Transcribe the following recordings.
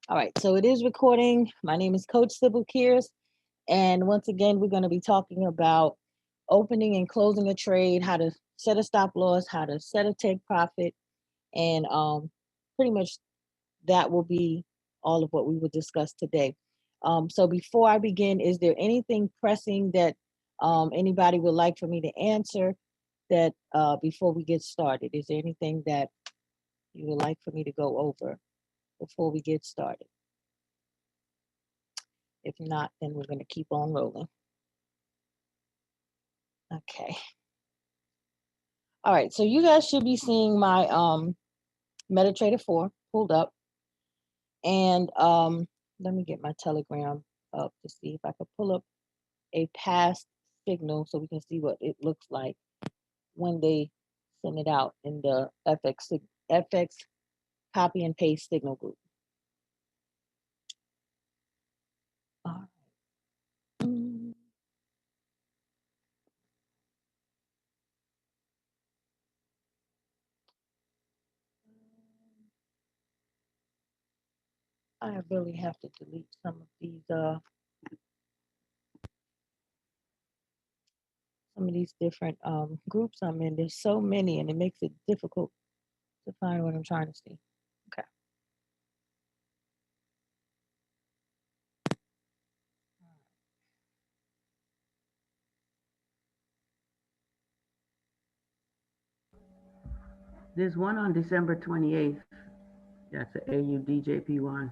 All right, so it is recording. My name is Coach Sybil Kears, and once again, we're going to be talking about opening and closing a trade, how to set a stop loss, how to set a take profit, and pretty much that will be all of what we will discuss today. So before I begin, is there anything pressing that anybody would like for me to answer that before we get started? Is there anything that you would like for me to go over before we get started? If not, then we're going to keep on rolling. Okay. All right. So you guys should be seeing my MetaTrader 4 pulled up. And let me get my Telegram up to see if I could pull up a past signal so we can see what it looks like when they send it out in the FX copy and paste signal group. All right. I really have to delete some of these different groups I'm in. There's so many, and it makes it difficult to find what I'm trying to see. Okay. There's one on December 28th. That's a AUDJP1.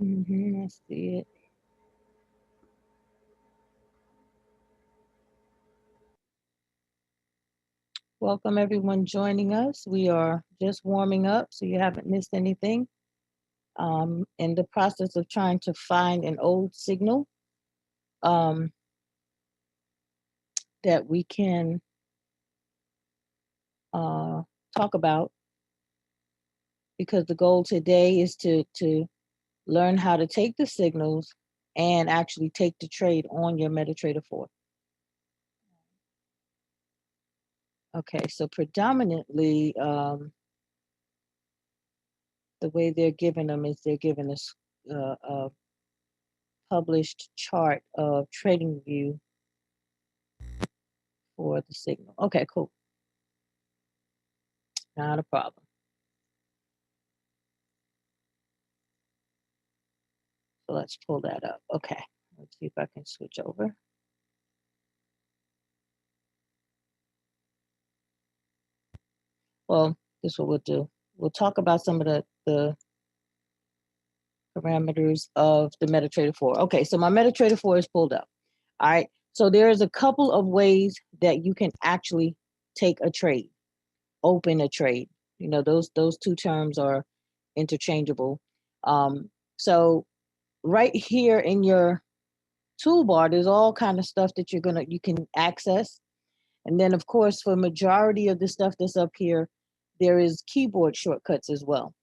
I see it. Welcome everyone joining us. We are just warming up, so you haven't missed anything. In the process of trying to find an old signal that we can talk about, because the goal today is to learn how to take the signals and actually take the trade on your MetaTrader 4. Okay, so predominantly the way they're giving them is they're giving us a published chart of trading view for the signal. Okay, cool. Not a problem. So let's pull that up. Okay, let's see if I can switch over. Well, this is what we'll do. We'll talk about some of the parameters of the MetaTrader 4. Okay, so my MetaTrader 4 is pulled up. All right, so there's a couple of ways that you can actually take a trade, open a trade. You know, those two terms are interchangeable. So right here in your toolbar, there's all kind of stuff that you can access. And then of course, for majority of the stuff that's up here, there is keyboard shortcuts as well.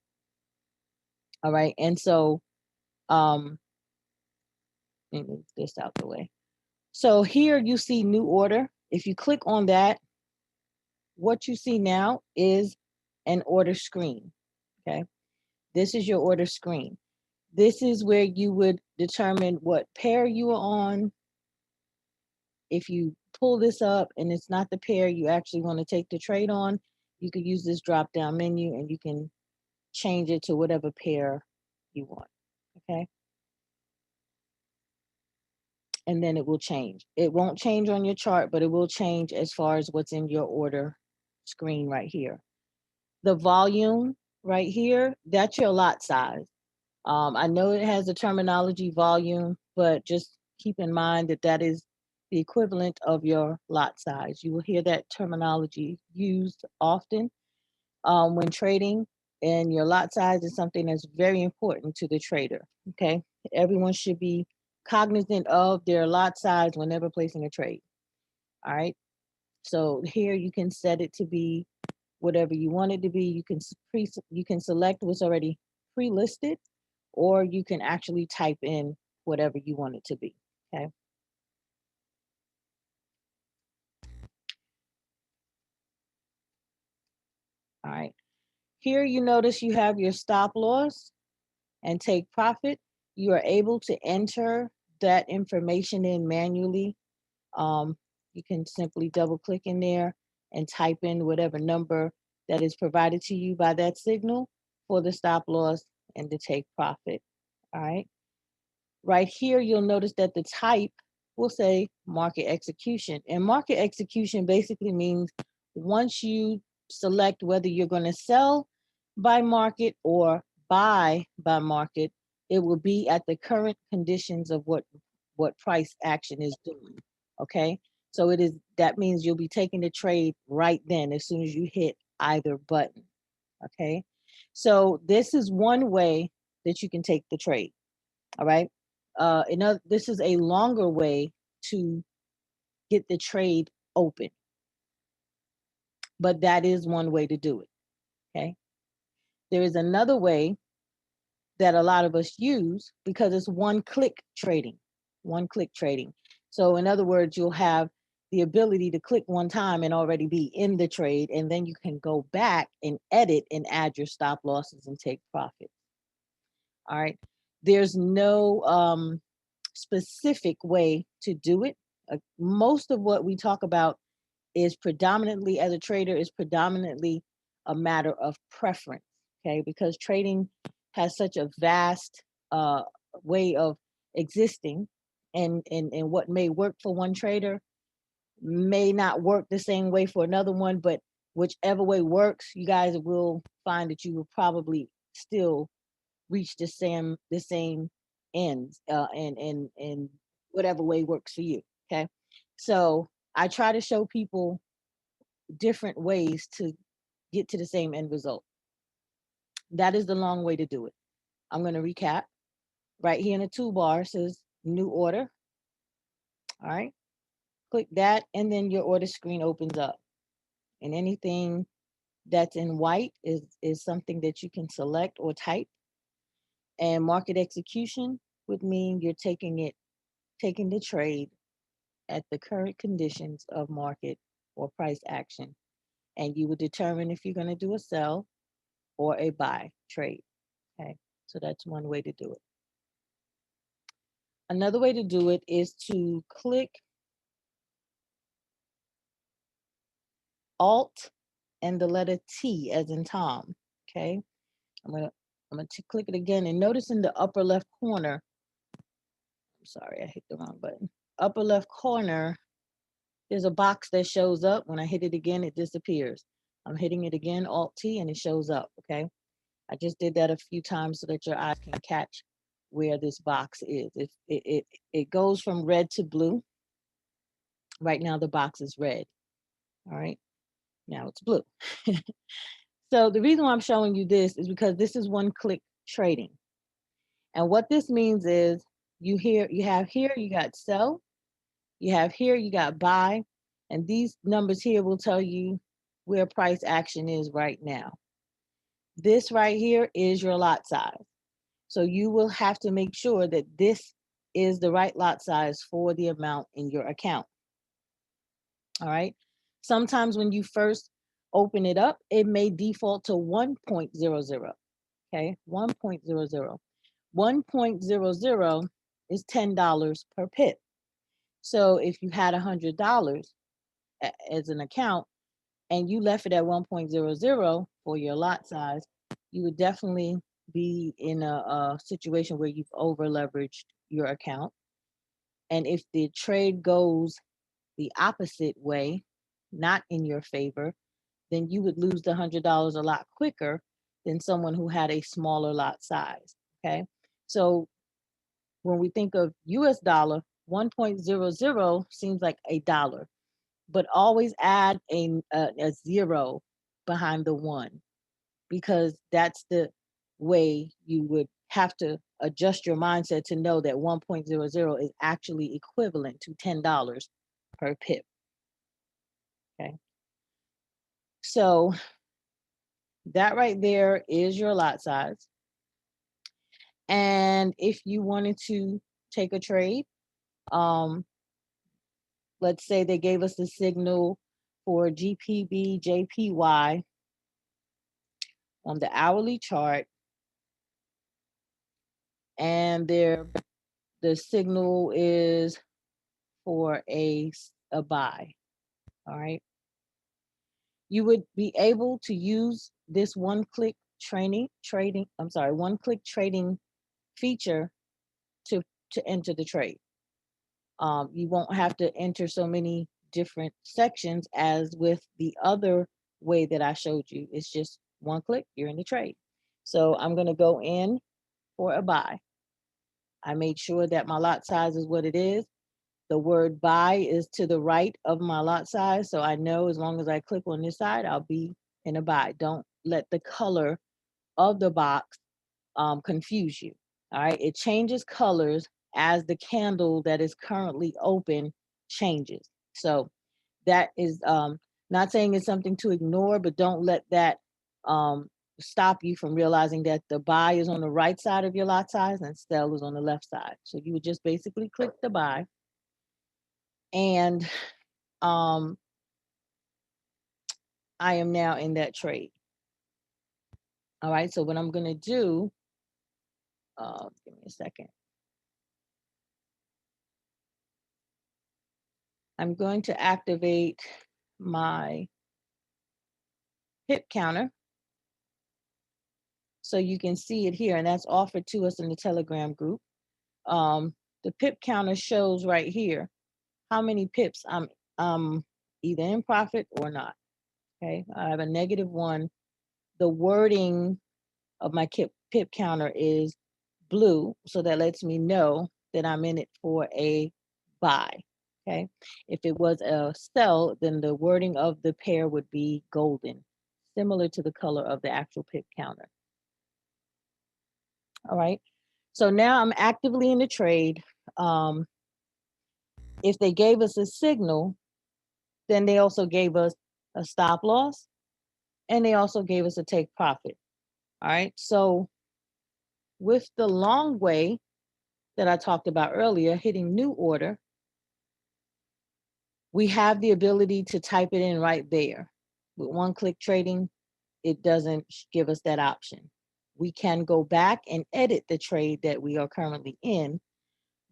All right. And so let me move this out the way. So here you see new order. If you click on that, what you see now is an order screen. Okay. This is your order screen. This is where you would determine what pair you are on. If you pull this up and it's not the pair you actually want to take the trade on, you could use this drop down menu and you can change it to whatever pair you want. Okay. And then it will change. It won't change on your chart, but it will change as far as what's in your order screen right here. The volume right here, that's your lot size. I know it has the terminology volume, but just keep in mind that that is the equivalent of your lot size. You will hear that terminology used often when trading, and your lot size is something that's very important to the trader. Okay, everyone should be cognizant of their lot size whenever placing a trade. All right, so here you can set it to be whatever you want it to be. You can select what's already pre-listed, or you can actually type in whatever you want it to be. Okay. All right. Here you notice you have your stop loss and take profit, you are able to enter that information in manually. You can simply double click in there and type in whatever number that is provided to you by that signal for the stop loss and the take profit. All right. Right here, you'll notice that the type will say market execution. And market execution basically means once you select whether you're going to sell by market or buy by market, it will be at the current conditions of what price action is doing. Okay. So that means you'll be taking the trade right then as soon as you hit either button. Okay. So this is one way that you can take the trade. All right. This is a longer way to get the trade open, but that is one way to do it. Okay. There is another way that a lot of us use because it's one-click trading. One-click trading. So in other words, you'll have the ability to click one time and already be in the trade, and then you can go back and edit and add your stop losses and take profit. All right. There's no specific way to do it. Most of what we talk about is predominantly, as a trader, is predominantly a matter of preference. Okay, because trading has such a vast way of existing, and what may work for one trader may not work the same way for another one. But whichever way works, you guys will find that you will probably still reach the same ends, and whatever way works for you. Okay, so I try to show people different ways to get to the same end result. That is the long way to do it. I'm going to recap. Right here in the toolbar says new order. All right, click that, and then your order screen opens up, and anything that's in white is something that you can select or type. And market execution would mean you're taking the trade at the current conditions of market or price action, and you would determine if you're going to do a sell or a buy trade. Okay, so that's one way to do it. Another way to do it is to click Alt and the letter T as in Tom. Okay, I'm gonna click it again, and notice in the upper left corner. I'm sorry, I hit the wrong button. Upper left corner, there's a box that shows up. When I hit it again, it disappears. I'm hitting it again, Alt T, and it shows up. Okay, I just did that a few times so that your eyes can catch where this box is. It goes from red to blue. Right now the box is red. All right, now it's blue. So the reason why I'm showing you this is because this is one-click trading. And what this means is you have here, you got sell, you have here, you got buy, and these numbers here will tell you where price action is right now. This right here is your lot size. So you will have to make sure that this is the right lot size for the amount in your account. All right. Sometimes when you first open it up, it may default to 1.00. Okay, 1.00. 1.00 is $10 per pip. So if you had $100 as an account and you left it at 1.00 for your lot size, you would definitely be in a situation where you've over leveraged your account. And if the trade goes the opposite way, not in your favor, then you would lose the $100 a lot quicker than someone who had a smaller lot size. Okay, so when we think of US dollar, 1.00 seems like a dollar, but always add a zero behind the one, because that's the way you would have to adjust your mindset to know that 1.00 is actually equivalent to $10 per pip. Okay, so that right there is your lot size. And if you wanted to take a trade, let's say they gave us the signal for GPB, JPY on the hourly chart and the signal is for a buy. All right. You would be able to use this one-click one-click trading feature to enter the trade. You won't have to enter so many different sections as with the other way that I showed you. It's just one click, you're in the trade. So I'm going to go in for a buy. I made sure that my lot size is what it is. The word buy is to the right of my lot size. So I know as long as I click on this side, I'll be in a buy. Don't let the color of the box confuse you. All right. It changes colors as the candle that is currently open changes. So that is not saying it's something to ignore, but don't let that stop you from realizing that the buy is on the right side of your lot size and sell is on the left side. So you would just basically click the buy, and I am now in that trade. All right, so what I'm going to do, give me a second. I'm going to activate my pip counter so you can see it here, and that's offered to us in the Telegram group. The pip counter shows right here how many pips I'm either in profit or not. Okay, I have a -1. The wording of my pip counter is blue, so that lets me know that I'm in it for a buy. Okay, if it was a sell, then the wording of the pair would be golden, similar to the color of the actual pip counter. All right, so now I'm actively in the trade. If they gave us a signal, then they also gave us a stop loss, and they also gave us a take profit. All right, so with the long way that I talked about earlier, hitting new order, we have the ability to type it in right there. With one-click trading, it doesn't give us that option. We can go back and edit the trade that we are currently in,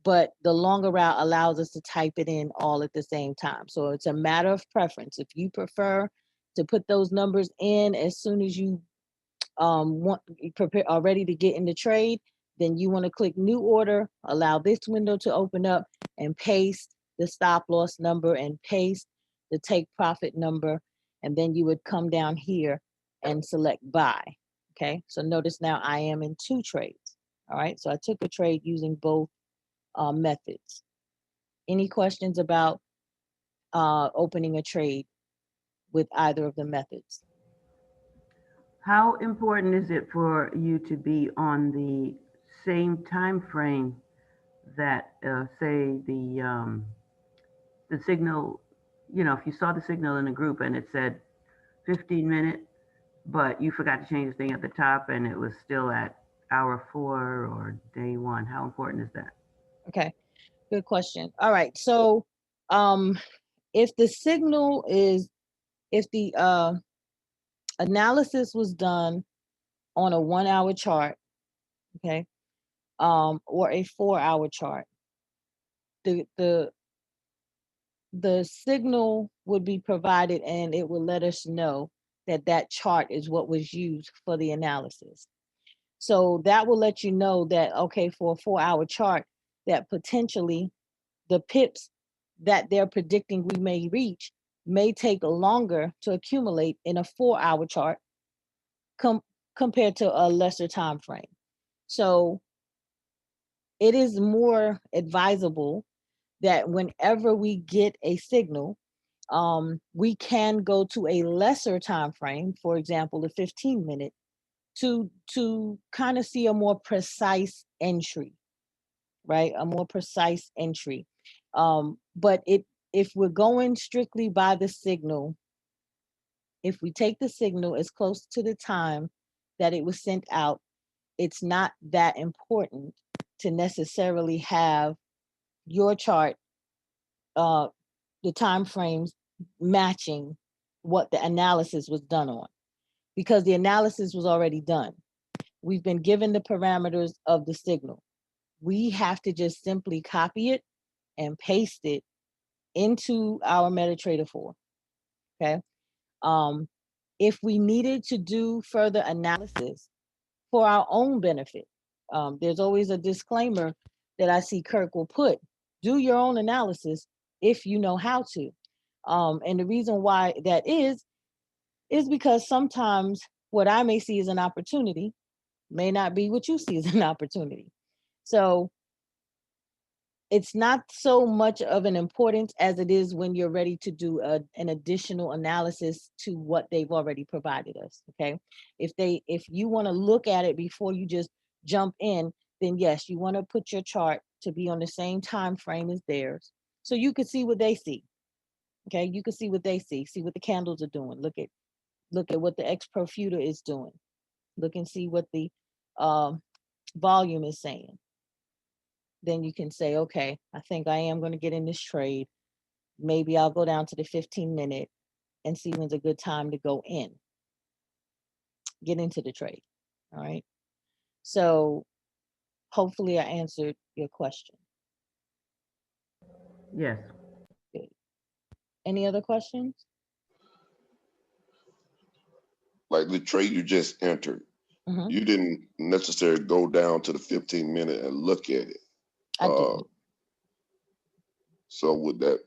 but the longer route allows us to type it in all at the same time. So it's a matter of preference. If you prefer to put those numbers in as soon as you are ready to get in the trade, then you want to click new order, allow this window to open up, and paste the stop loss number and paste the take profit number, and then you would come down here and select buy. Okay, so notice now I am in 2 trades. All right, so I took a trade using both methods. Any questions about opening a trade with either of the methods? How important is it for you to be on the same time frame that, say, the signal, if you saw the signal in a group and it said 15-minute, but you forgot to change the thing at the top and it was still at hour 4 or day 1? How important is that? Okay, good question. All right, so if the signal is, if the analysis was done on a 1-hour chart, okay, or a 4-hour chart, the signal would be provided and it will let us know that that chart is what was used for the analysis. So that will let you know that, okay, for a 4-hour chart, that potentially the pips that they're predicting we may reach may take longer to accumulate in a 4-hour chart compared to a lesser time frame. So it is more advisable that whenever we get a signal, we can go to a lesser time frame, for example, the 15-minute, to kind of see a more precise entry, right? A more precise entry. But if we're going strictly by the signal, if we take the signal as close to the time that it was sent out, it's not that important to necessarily have your chart, the time frames matching what the analysis was done on, because the analysis was already done. We've been given the parameters of the signal. we have to just simply copy it and paste it into our MetaTrader 4. Okay. Um, if we needed to do further analysis for our own benefit, there's always a disclaimer that I see Kirk will put: do your own analysis if you know how to. And the reason why that is because sometimes what I may see as an opportunity may not be what you see as an opportunity. So it's not so much of an importance as it is when you're ready to do an additional analysis to what they've already provided us. Okay, if you want to look at it before you just jump in, then yes, you want to put your chart to be on the same time frame as theirs, so you can see what they see. Okay, you can see what they see what the candles are doing. Look at what the ex pro future is doing. Look and see what the um, volume is saying. Then you can say, okay, I think I am going to get in this trade. Maybe I'll go down to the 15-minute and see when's a good time to go in, get into the trade. All right. So hopefully I answered your question. Yes. Good. Any other questions? Like the trade you just entered, Mm-hmm. you didn't necessarily go down to the 15-minute and look at it. I didn't. So would that,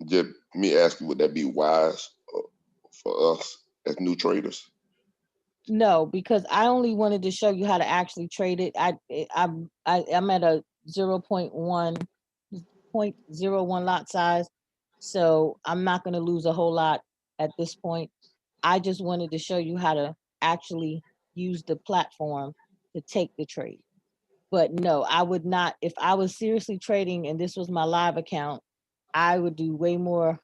just me asking, would that be wise for us as new traders? No, because I only wanted to show you how to actually trade it. I'm at a 0.1 lot size, so I'm not going to lose a whole lot at this point. I just wanted to show you how to actually use the platform to take the trade. But no, I would not. If I was seriously trading and this was my live account, I would do way more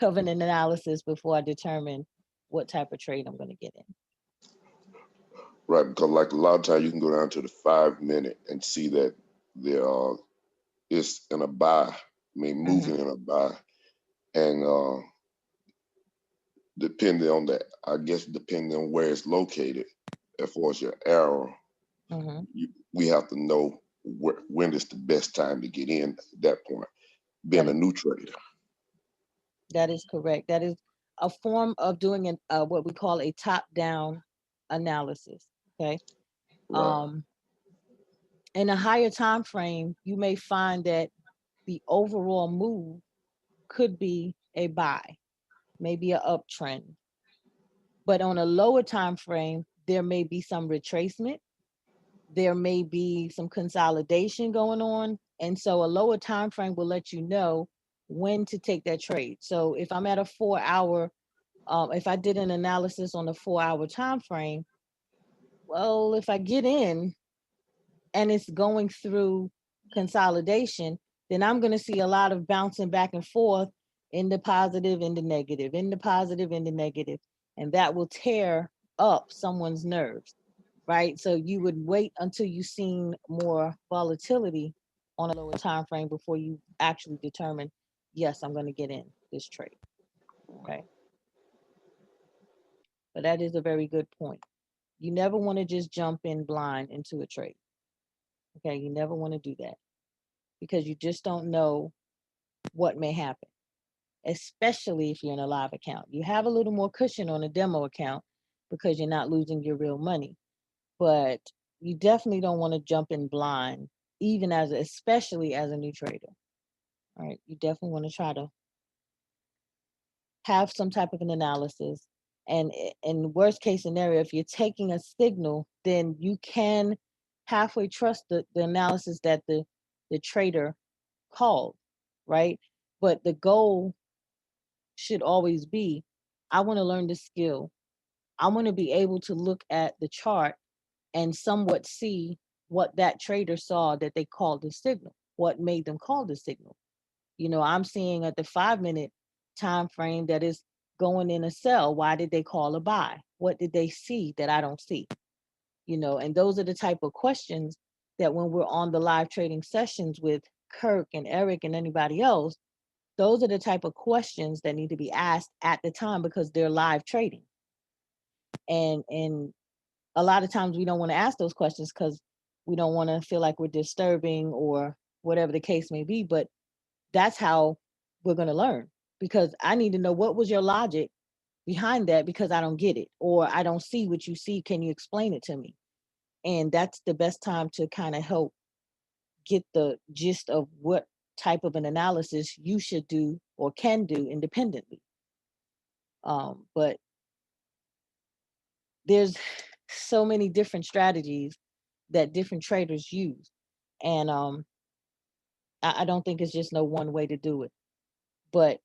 of an analysis before I determine what type of trade I'm going to get in. Right, because like a lot of times you can go down to the 5-minute and see that there it's in a buy, I mean moving in a buy. And depending on that, I guess depending on where it's located, as far as your arrow, we have to know when is the best time to get in at that point, being a new trader. That is correct. That is a form of doing what we call a top-down analysis. Okay. Right. In a higher time frame, you may find that the overall move could be a buy, maybe an uptrend. But on a lower time frame, there may be some retracement. There may be some consolidation going on. And so a lower time frame will let you know when to take that trade. So if I'm at a 4-hour, if I did an analysis on a 4-hour time frame, well, if I get in and it's going through consolidation, then I'm going to see a lot of bouncing back and forth in the positive, in the negative, in the positive, in the negative. And that will tear up someone's nerves, right? So you would wait until you've seen more volatility on a lower time frame before you actually determine, yes, I'm going to get in this trade. Okay. But that is a very good point. You never want to just jump in blind into a trade. Okay. You never want to do that because you just don't know what may happen, especially if you're in a live account. You have a little more cushion on a demo account because you're not losing your real money. But you definitely don't want to jump in blind, especially as a new trader. All right. You definitely want to try to have some type of an analysis. And in worst case scenario, if you're taking a signal, then you can halfway trust the analysis that the trader called, right? But the goal should always be, I want to learn the skill. I want to be able to look at the chart and somewhat see what that trader saw that they called the signal, what made them call the signal. I'm seeing at the 5-minute time frame that is going in a sell. Why did they call a buy? What did they see that I don't see? And those are the type of questions that when we're on the live trading sessions with Kirk and Eric and anybody else, those are the type of questions that need to be asked at the time because they're live trading. And a lot of times we don't want to ask those questions because We don't want to feel like we're disturbing or whatever the case may be, but that's how we're going to learn, because I need to know what was your logic behind that, because I don't get it, or I don't see what you see. Can you explain it to me? And that's the best time to kind of help get the gist of what type of an analysis you should do or can do independently. But there's so many different strategies that different traders use. And I don't think it's just no one way to do it. But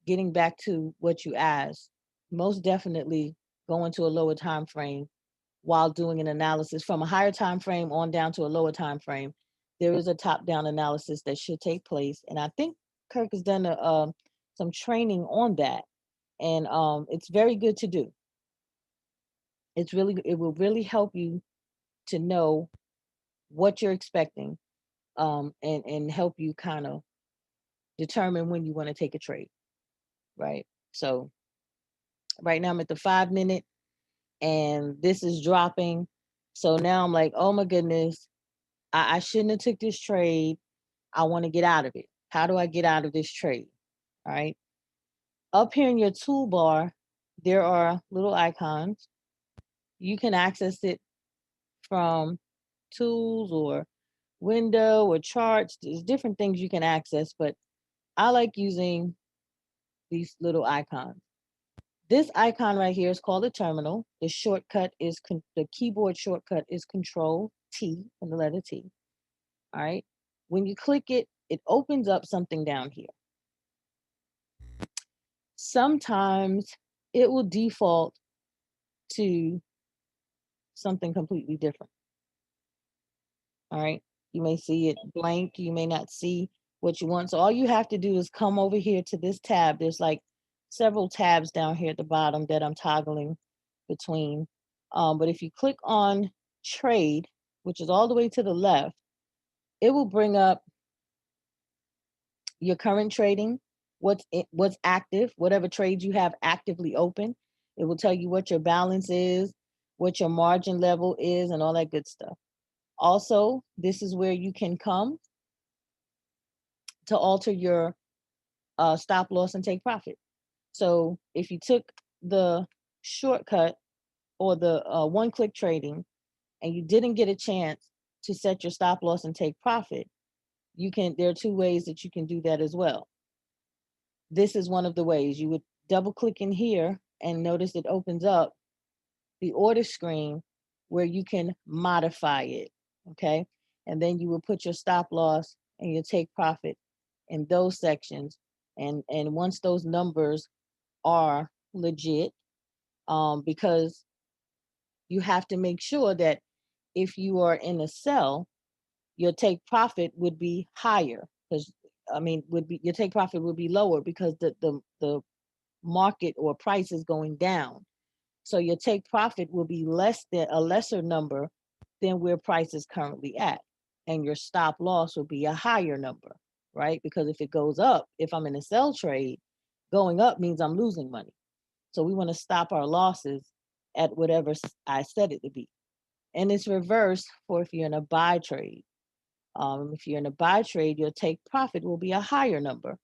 getting back to what you asked, most definitely go into a lower time frame while doing an analysis from a higher time frame on down to a lower time frame. There is a top-down analysis that should take place, and I think Kirk has done some training on that, and it's very good to do. It will really help you to know what you're expecting, and help you kind of determine when you want to take a trade, right? So right now I'm at the 5 minute, and this is dropping. So now I'm like, oh my goodness, I shouldn't have took this trade. I want to get out of it. How do I get out of this trade? All right. Up here in your toolbar, there are little icons. You can access it from tools or window or charts. There's different things you can access, but I like using these little icons. This icon right here is called a terminal. The shortcut is the keyboard shortcut is Control T and the letter T. All right. When you click it, it opens up something down here. Sometimes it will default to something completely different. All right. You may see it blank. You may not see what you want. So all you have to do is come over here to this tab. There's like several tabs down here at the bottom that I'm toggling between. But if you click on trade, which is all the way to the left, it will bring up your current trading, what's active, whatever trades you have actively open. It will tell you what your balance is, what your margin level is, and all that good stuff. Also, this is where you can come to alter your stop loss and take profit. So if you took the shortcut or the one-click trading and you didn't get a chance to set your stop loss and take profit, there are two ways that you can do that as well. This is one of the ways. You would double click in here and notice it opens up the order screen where you can modify it, okay? And then you will put your stop loss and your take profit in those sections. And once those numbers are legit, because you have to make sure that if you are in a sell, your take profit would be higher, because your take profit would be lower because the market or price is going down. So your take profit will be a lesser number than where price is currently at. And your stop loss will be a higher number, right? Because if it goes up, if I'm in a sell trade, going up means I'm losing money. So we want to stop our losses at whatever I set it to be. And it's reversed for if you're in a buy trade. If you're in a buy trade, your take profit will be a higher number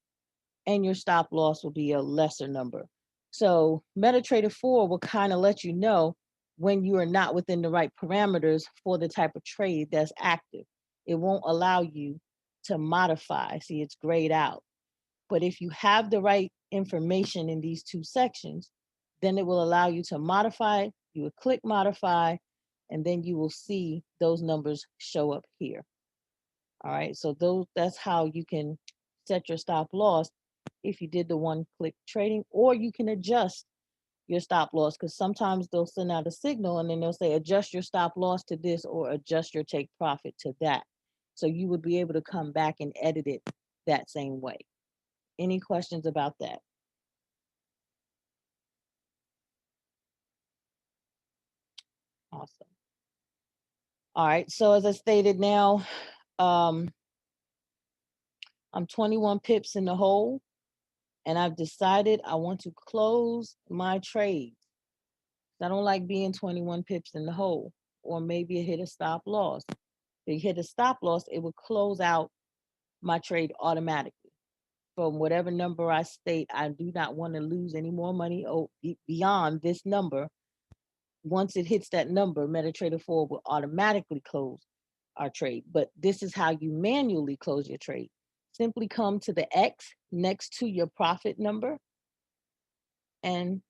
and your stop loss will be a lesser number. So MetaTrader 4 will kind of let you know when you are not within the right parameters for the type of trade that's active. It won't allow you to modify. See, it's grayed out. But if you have the right information in these two sections, then it will allow you to modify. You will click modify, and then you will see those numbers show up here. All right, so that's how you can set your stop loss if you did the one-click trading, or you can adjust your stop loss, because sometimes they'll send out a signal and then they'll say adjust your stop loss to this or adjust your take profit to that. So you would be able to come back and edit it that same way. Any questions about that? Awesome. All right, so as I stated now, I'm 21 pips in the hole, and I've decided I want to close my trades. I don't like being 21 pips in the hole, or maybe it hit a stop loss. If it hit a stop loss, it would close out my trade automatically. From whatever number I state, I do not want to lose any more money beyond this number. Once it hits that number, MetaTrader 4 will automatically close our trade. But this is how you manually close your trade. Simply come to the X next to your profit number and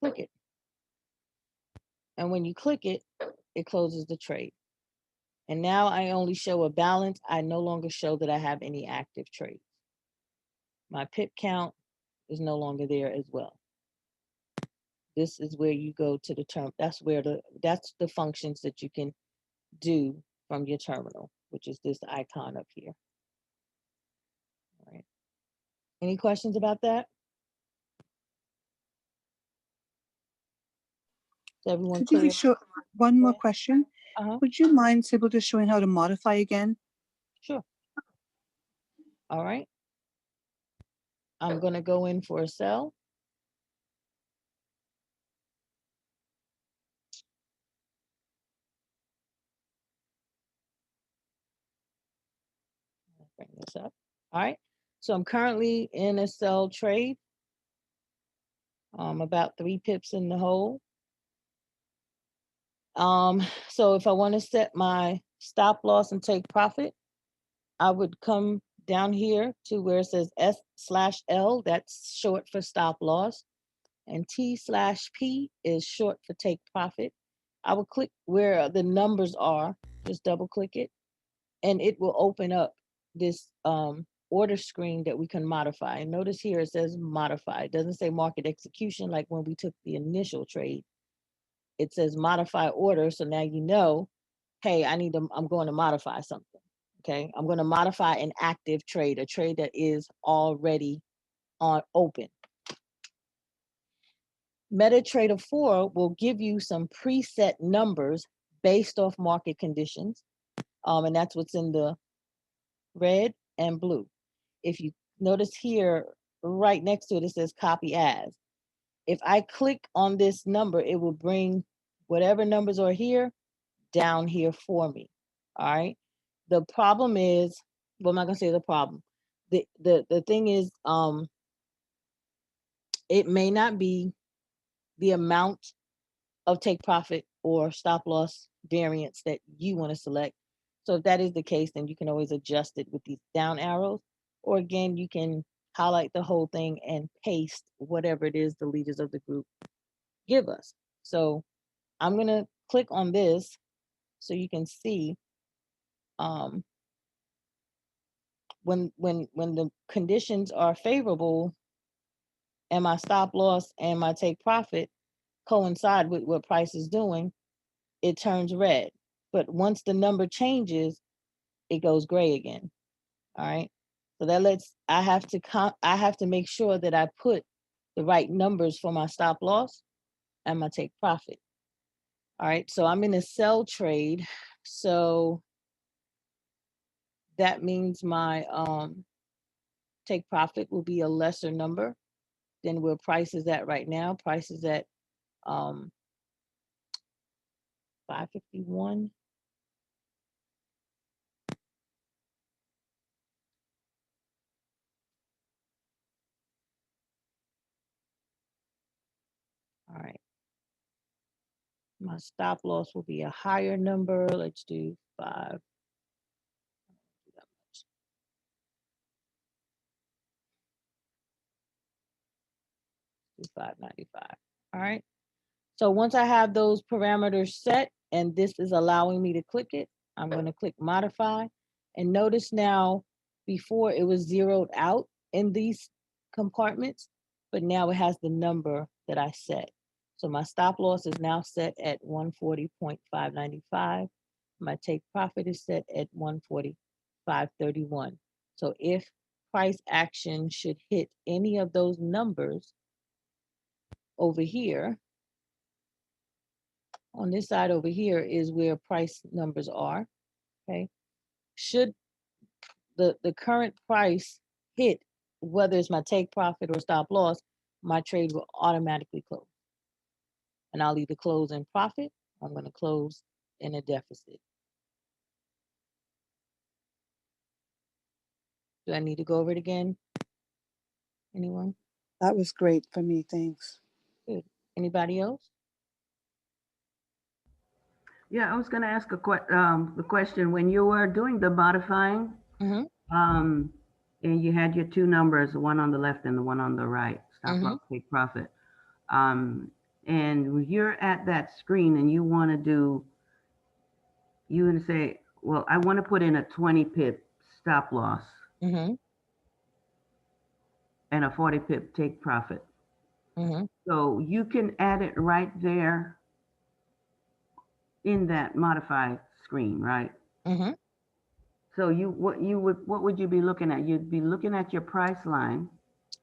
click it. And when you click it, it closes the trade. And now I only show a balance. I no longer show that I have any active trades. My pip count is no longer there as well. This is where you go to the term. That's the functions that you can do from your terminal, which is this icon up here. All right. Any questions about that? Is everyone Could you clear? show one more question? Would you mind simply just showing how to modify again? Sure. All right. I'm going to go in for a sell. Bring this up. All right. So I'm currently in a sell trade. About 3 pips in the hole. So if I want to set my stop loss and take profit, I would come down here to where it says S/L, that's short for stop loss, and T/P is short for take profit. I will click where the numbers are, just double click it, and it will open up this order screen that we can modify. And notice here it says modify. It doesn't say market execution like when we took the initial trade. It says modify order. So now you know, hey, I'm going to modify something. Okay. I'm going to modify an active trade, a trade that is already on open. MetaTrader 4 will give you some preset numbers based off market conditions. And that's what's in the red and blue. If you notice here, right next to it, it says copy as. If I click on this number, it will bring whatever numbers are here down here for me. All right. The problem is, well, I'm not gonna say the problem. The thing is, it may not be the amount of take profit or stop loss variance that you want to select. So if that is the case, then you can always adjust it with these down arrows, or again, you can highlight the whole thing and paste whatever it is the leaders of the group give us. So I'm gonna click on this so you can see when the conditions are favorable and my stop loss and my take profit coincide with what price is doing, it turns red. But once the number changes, it goes gray again. All right. So that lets I have to make sure that I put the right numbers for my stop loss and my take profit. All right. So I'm in a sell trade. So that means my take profit will be a lesser number than where price is at right now. Price is at 551. All right. My stop loss will be a higher number. Let's do 5. Do 595. All right. So once I have those parameters set and this is allowing me to click it, I'm going to click modify. And notice now, before it was zeroed out in these compartments, but now it has the number that I set. So my stop loss is now set at 140.595. My take profit is set at 140.531. So if price action should hit any of those numbers over here, on this side over here is where price numbers are, okay? Should the current price hit, whether it's my take profit or stop loss, my trade will automatically close. And I'll either close in profit, I'm gonna close in a deficit. Do I need to go over it again? Anyone? That was great for me. Thanks. Good. Anybody else? Yeah, I was going to ask the question when you were doing the modifying, and you had your two numbers, the one on the left and the one on the right, stop loss, take profit. And when you're at that screen and you want to say, well, I want to put in a 20 pip stop loss and a 40 pip take profit. So you can add it right there in that modify screen, right? So what would you be looking at? You'd be looking at your price line.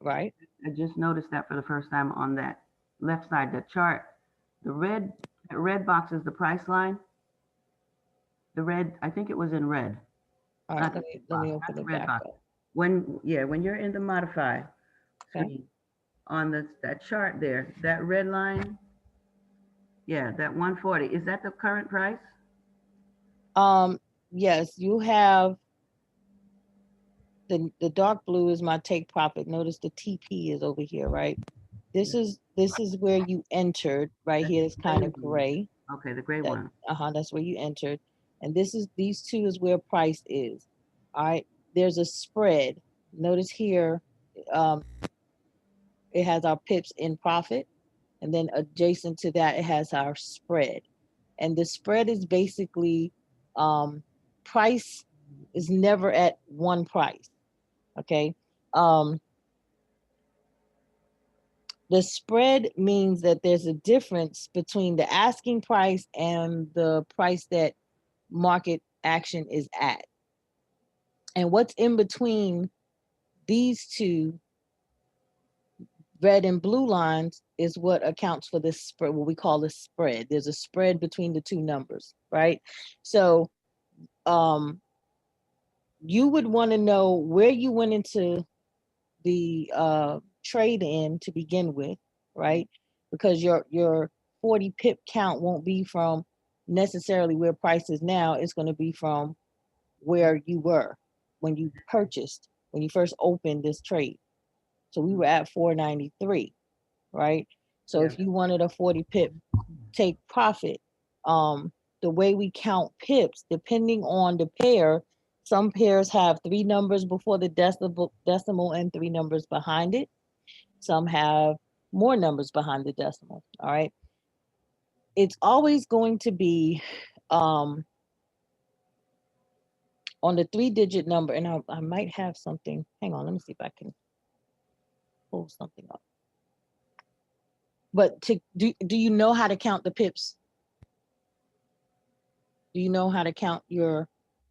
Right. I just noticed that for the first time on that left side, the chart. The red box is the price line. The red, I think it was in red. All right, let me open it back up. When you're in the modify screen, on that chart there, that red line, that 140, is that the current price? Yes, you have the dark blue is my take profit. Notice the TP is over here, right? This is where you entered right here. It's kind of gray. Okay, the gray one. That's where you entered. And these two is where price is. All right. There's a spread. Notice here, it has our pips in profit. And then adjacent to that, it has our spread. And the spread is basically price is never at one price. Okay. The spread means that there's a difference between the asking price and the price that market action is at. And what's in between these two red and blue lines is what accounts for this spread, what we call the spread. There's a spread between the two numbers, right? So you would want to know where you went into the trade in to begin with, right? Because your 40 pip count won't be from necessarily where price is now. It's going to be from where you were when you purchased, when you first opened this trade. So we were at 493, right? So if you wanted a 40 pip take profit, the way we count pips, depending on the pair, some pairs have 3 numbers before the decimal and 3 numbers behind it. Some have more numbers behind the decimal, all right? It's always going to be on the 3-digit number, and I might have something. Hang on, let me see if I can pull something up. But do you know how to count the pips? Do you know how to count your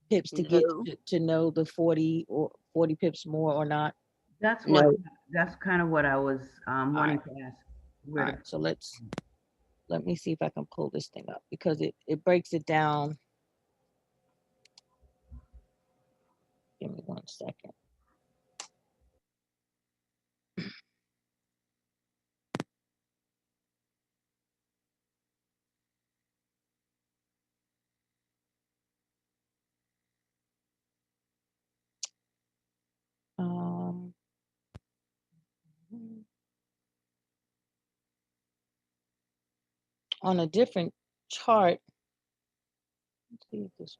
pips to get to know the 40 or 40 pips more or not? That's kind of what I was wanting to ask. All right, so let me see if I can pull this thing up because it breaks it down. Give me 1 second. On a different chart, let's see if this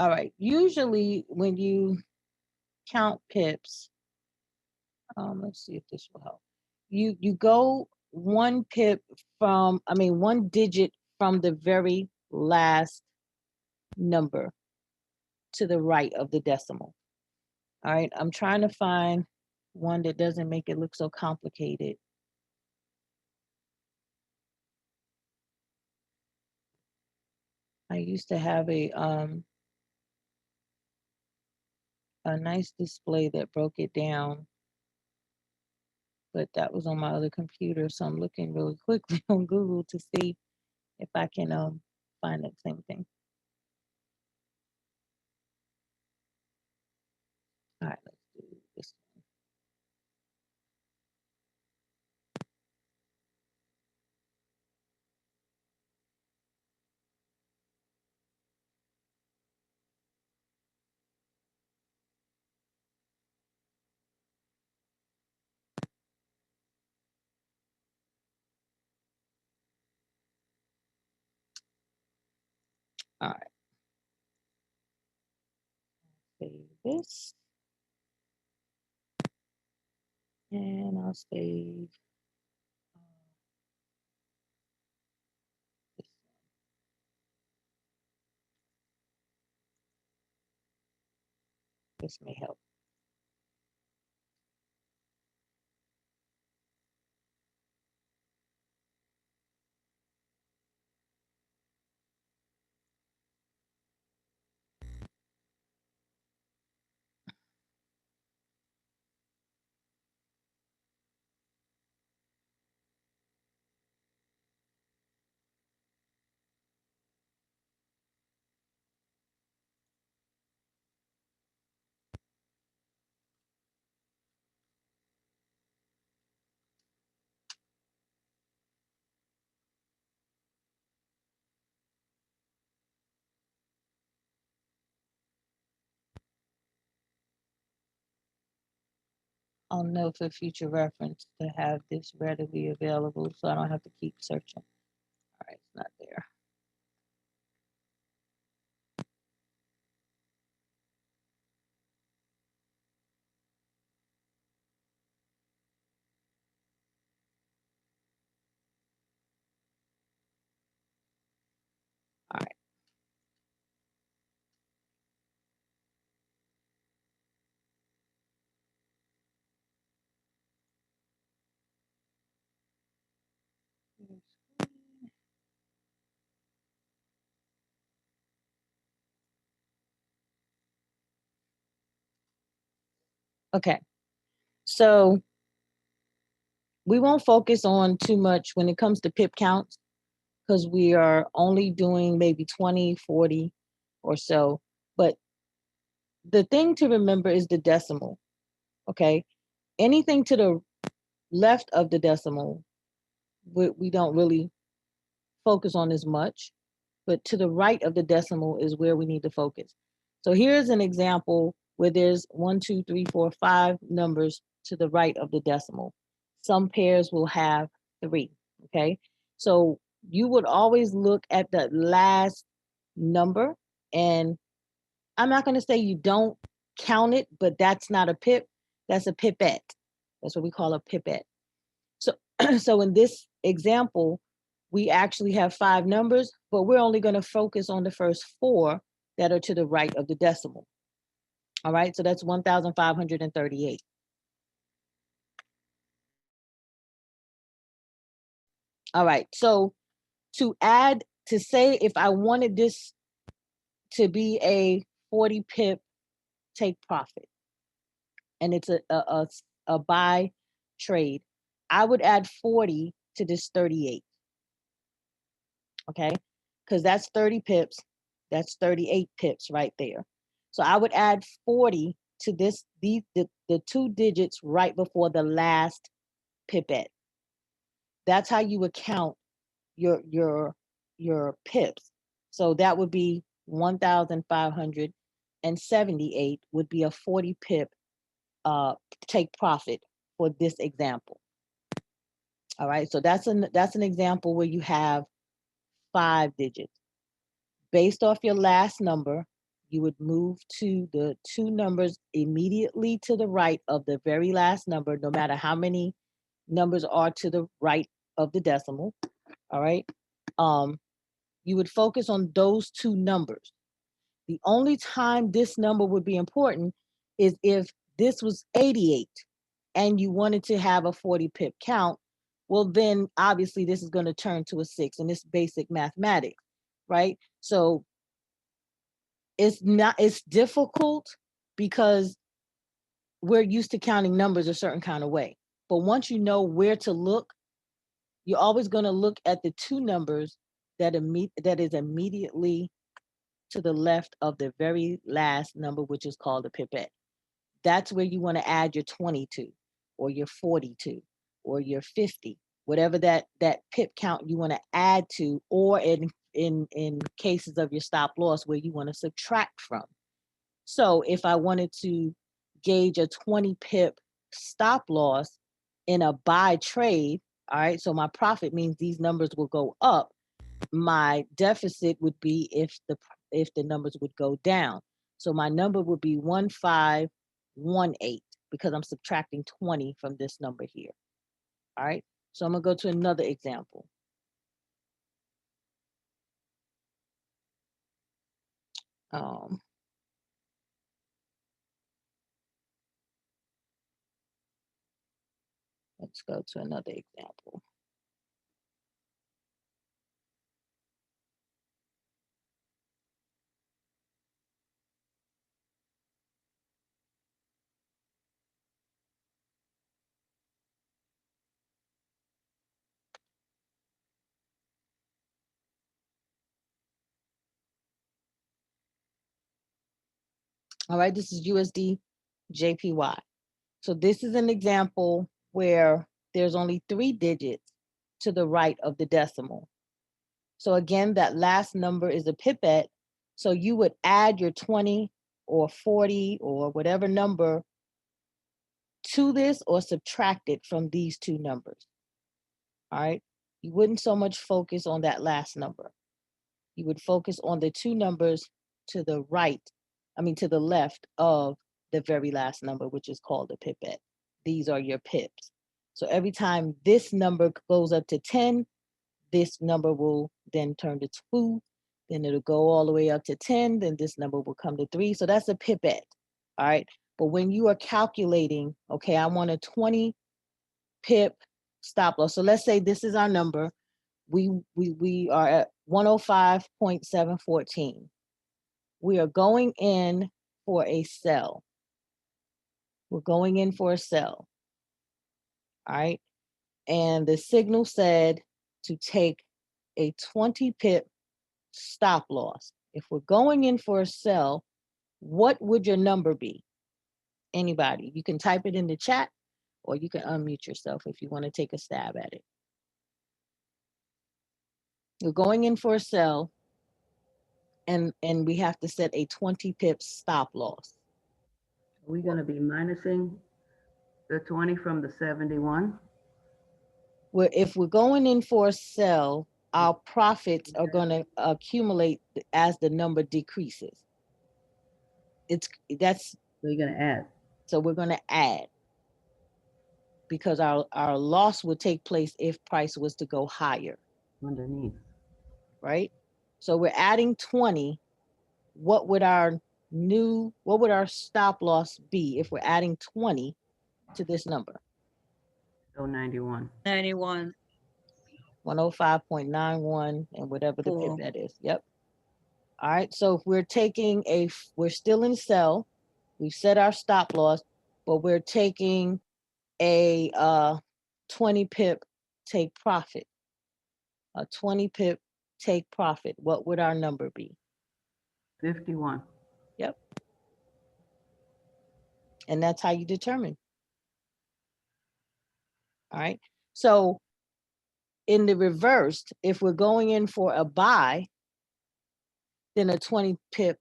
All right. Usually when you count pips, let's see if this will help. You go 1 pip from, 1 digit from the very last number to the right of the decimal. All right. I'm trying to find one that doesn't make it look so complicated. I used to have a nice display that broke it down, but that was on my other computer. So I'm looking really quickly on Google to see if I can find that same thing. All right, let's do this. All right. Save this. And I'll save this. This may help. I'll note for future reference to have this readily available so I don't have to keep searching. All right, it's not there. All right. Okay, so we won't focus on too much when it comes to pip counts because we are only doing maybe 20, 40 or so. But the thing to remember is the decimal, okay? Anything to the left of the decimal, we don't really focus on as much, but to the right of the decimal is where we need to focus. So here's an example where there's 1, 2, 3, 4, 5 numbers to the right of the decimal. Some pairs will have 3, okay? So you would always look at the last number, and I'm not gonna say you don't count it, but that's not a pip, that's a pipette. That's what we call a pipette. So, so in this example, we actually have 5 numbers, but we're only going to focus on the first 4 that are to the right of the decimal. All right, so that's 1,538. All right, so to add, to say if I wanted this to be a 40 pip take profit, and it's a buy trade, I would add 40 to this 38. Okay, because that's 30 pips, that's 38 pips right there. So I would add 40 to this, the 2 digits right before the last pipette. That's how you would count your pips. So that would be 1,578 would be a 40 pip take profit for this example. All right, so that's an example where you have 5 digits. Based off your last number, you would move to the 2 numbers immediately to the right of the very last number, no matter how many numbers are to the right of the decimal. All right. You would focus on those 2 numbers. The only time this number would be important is if this was 88 and you wanted to have a 40 pip count. Well, then obviously this is going to turn to a 6, and it's basic mathematics. right? So it's difficult because we're used to counting numbers a certain kind of way. But once you know where to look, you're always going to look at the two numbers that is immediately to the left of the very last number, which is called a pipette. That's where you want to add your 22 or your 42 or your 50, whatever that pip count you want to add to, or in cases of your stop loss where you want to subtract from. So if I wanted to gauge a 20 pip stop loss in a buy trade, all right, so my profit means these numbers will go up. My deficit would be if the numbers would go down. So my number would be 1518 because I'm subtracting 20 from this number here. All right. So I'm going to go to another example. Let's go to another example. All right, this is USD JPY. So this is an example where there's only 3 digits to the right of the decimal. So again, that last number is a pipette. So you would add your 20 or 40 or whatever number to this or subtract it from these two numbers. All right. You wouldn't so much focus on that last number. You would focus on the two numbers to the right, to the left of the very last number, which is called a pipette. These are your pips. So every time this number goes up to 10, this number will then turn to 2, then it'll go all the way up to 10, then this number will come to 3. So that's a pipette, all right? But when you are calculating, okay, I want a 20 pip stop loss. So let's say this is our number. We are at 105.714. We are going in for a sell. We're going in for a sell, all right? And the signal said to take a 20 pip stop loss. If we're going in for a sell, what would your number be? Anybody? You can type it in the chat or you can unmute yourself if you want to take a stab at it. You're going in for a sell and we have to set a 20 pip stop loss. Are we going to be minusing the 20 from the 71? If we're going in for a sell, our profits are going to accumulate as the number decreases. So you're going to add. So we're going to add because our loss would take place if price was to go higher. Underneath. Right? So we're adding 20. What would our stop loss be if we're adding 20 to this number? So 91. 91. 105.91 and whatever the pip that is. Yep. All right. So if we're still in sell, we've set our stop loss, but we're taking a 20 pip take profit. A 20 pip take profit. What would our number be? 51. Yep. And that's how you determine. All right. So in the reversed, if we're going in for a buy, then a 20 pip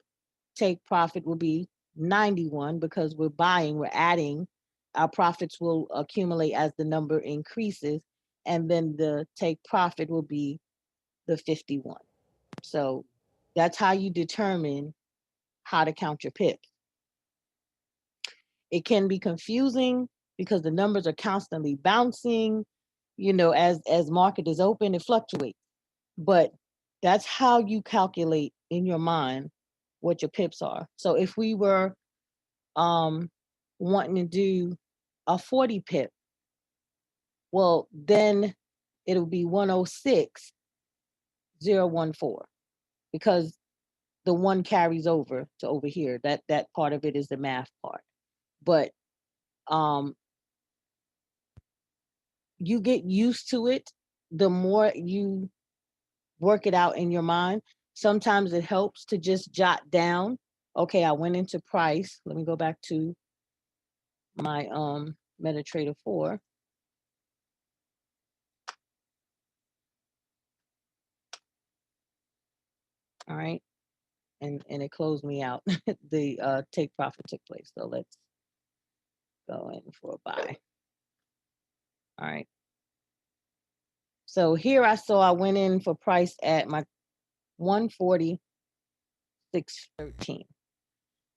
take profit will be 91 because we're buying, we're adding. Our profits will accumulate as the number increases, and then the take profit will be the 51. So that's how you determine how to count your pips. It can be confusing because the numbers are constantly bouncing. As market is open, it fluctuates. But that's how you calculate in your mind what your pips are. So if we were wanting to do a 40 pip, well, then it'll be 106,014. because the one carries over to over here. That part of it is the math part. But you get used to it the more you work it out in your mind. Sometimes it helps to just jot down, okay, I went into price. Let me go back to my MetaTrader 4. All right. And it closed me out. The take profit took place. So let's go in for a buy. All right. So here I saw I went in for price at my 146.13.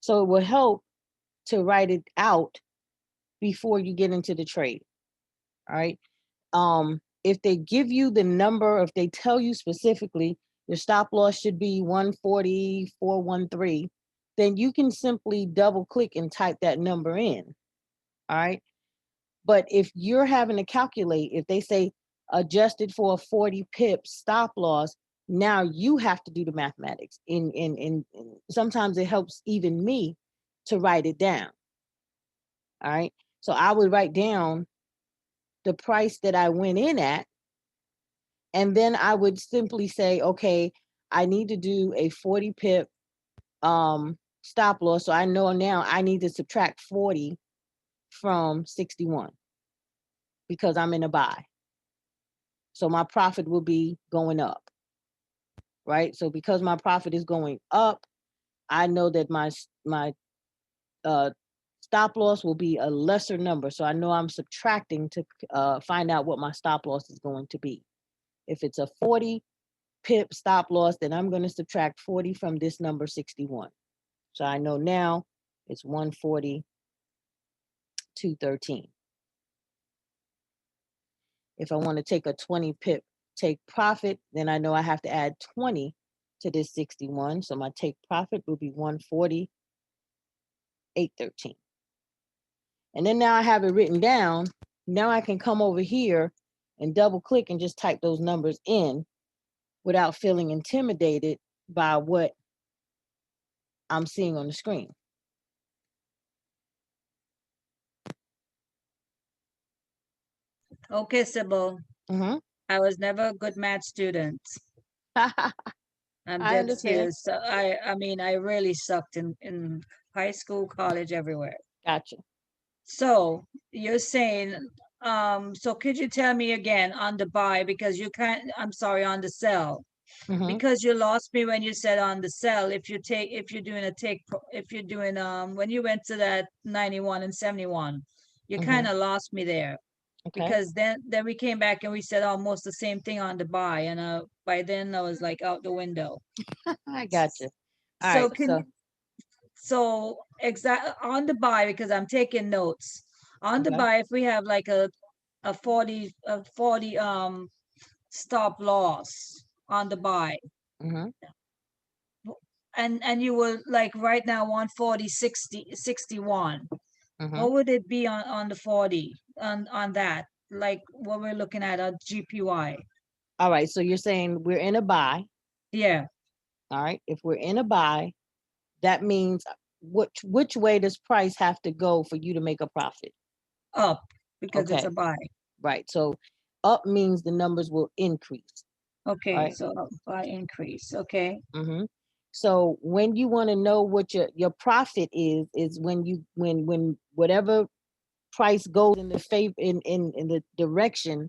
So it will help to write it out before you get into the trade. All right. If they give you the number, if they tell you specifically your stop loss should be 140.413, then you can simply double click and type that number in. All right. But if you're having to calculate, if they say adjusted for a 40 pips stop loss, now you have to do the mathematics. In sometimes it helps even me to write it down. All right. So I would write down the price that I went in at, and then I would simply say, okay, I need to do a 40 pip stop loss. So I know now I need to subtract 40 from 61 because I'm in a buy. So my profit will be going up, right? So because my profit is going up, I know that my stop loss will be a lesser number. So I know I'm subtracting to find out what my stop loss is going to be. If it's a 40 pip stop loss, then I'm going to subtract 40 from this number 61. So I know now it's 140.213. If I want to take a 20 pip take profit, then I know I have to add 20 to this 61. So my take profit will be 140.813. And then now I have it written down. Now I can come over here and double click and just type those numbers in without feeling intimidated by what I'm seeing on the screen. Okay, Sybil. I was never a good math student. I'm dead serious. So I mean, I really sucked in high school, college, everywhere. Gotcha. So you're saying, so could you tell me again on the buy, because you can't, I'm sorry, on the sell, because you lost me when you said on the sell, if you're doing a take, if you're doing, when you went to that 91 and 71, you kind of lost me there. Okay. Because then we came back and we said almost the same thing on the buy, and by then I was like out the window. I gotcha. All so right, can so exact on the buy, because I'm taking notes on the buy. If we have like a 40 stop loss on the buy, and you were like right now 140.61. What would it be on the 40 on that, like what we're looking at a GPY? All right, so you're saying we're in a buy. Yeah. All right, if we're in a buy, that means which way does price have to go for you to make a profit? Up, because it's a buy. Right, so up means the numbers will increase. Okay, right? So up by increase. Okay. So when you want to know what your profit is when whatever price goes in the favor in the direction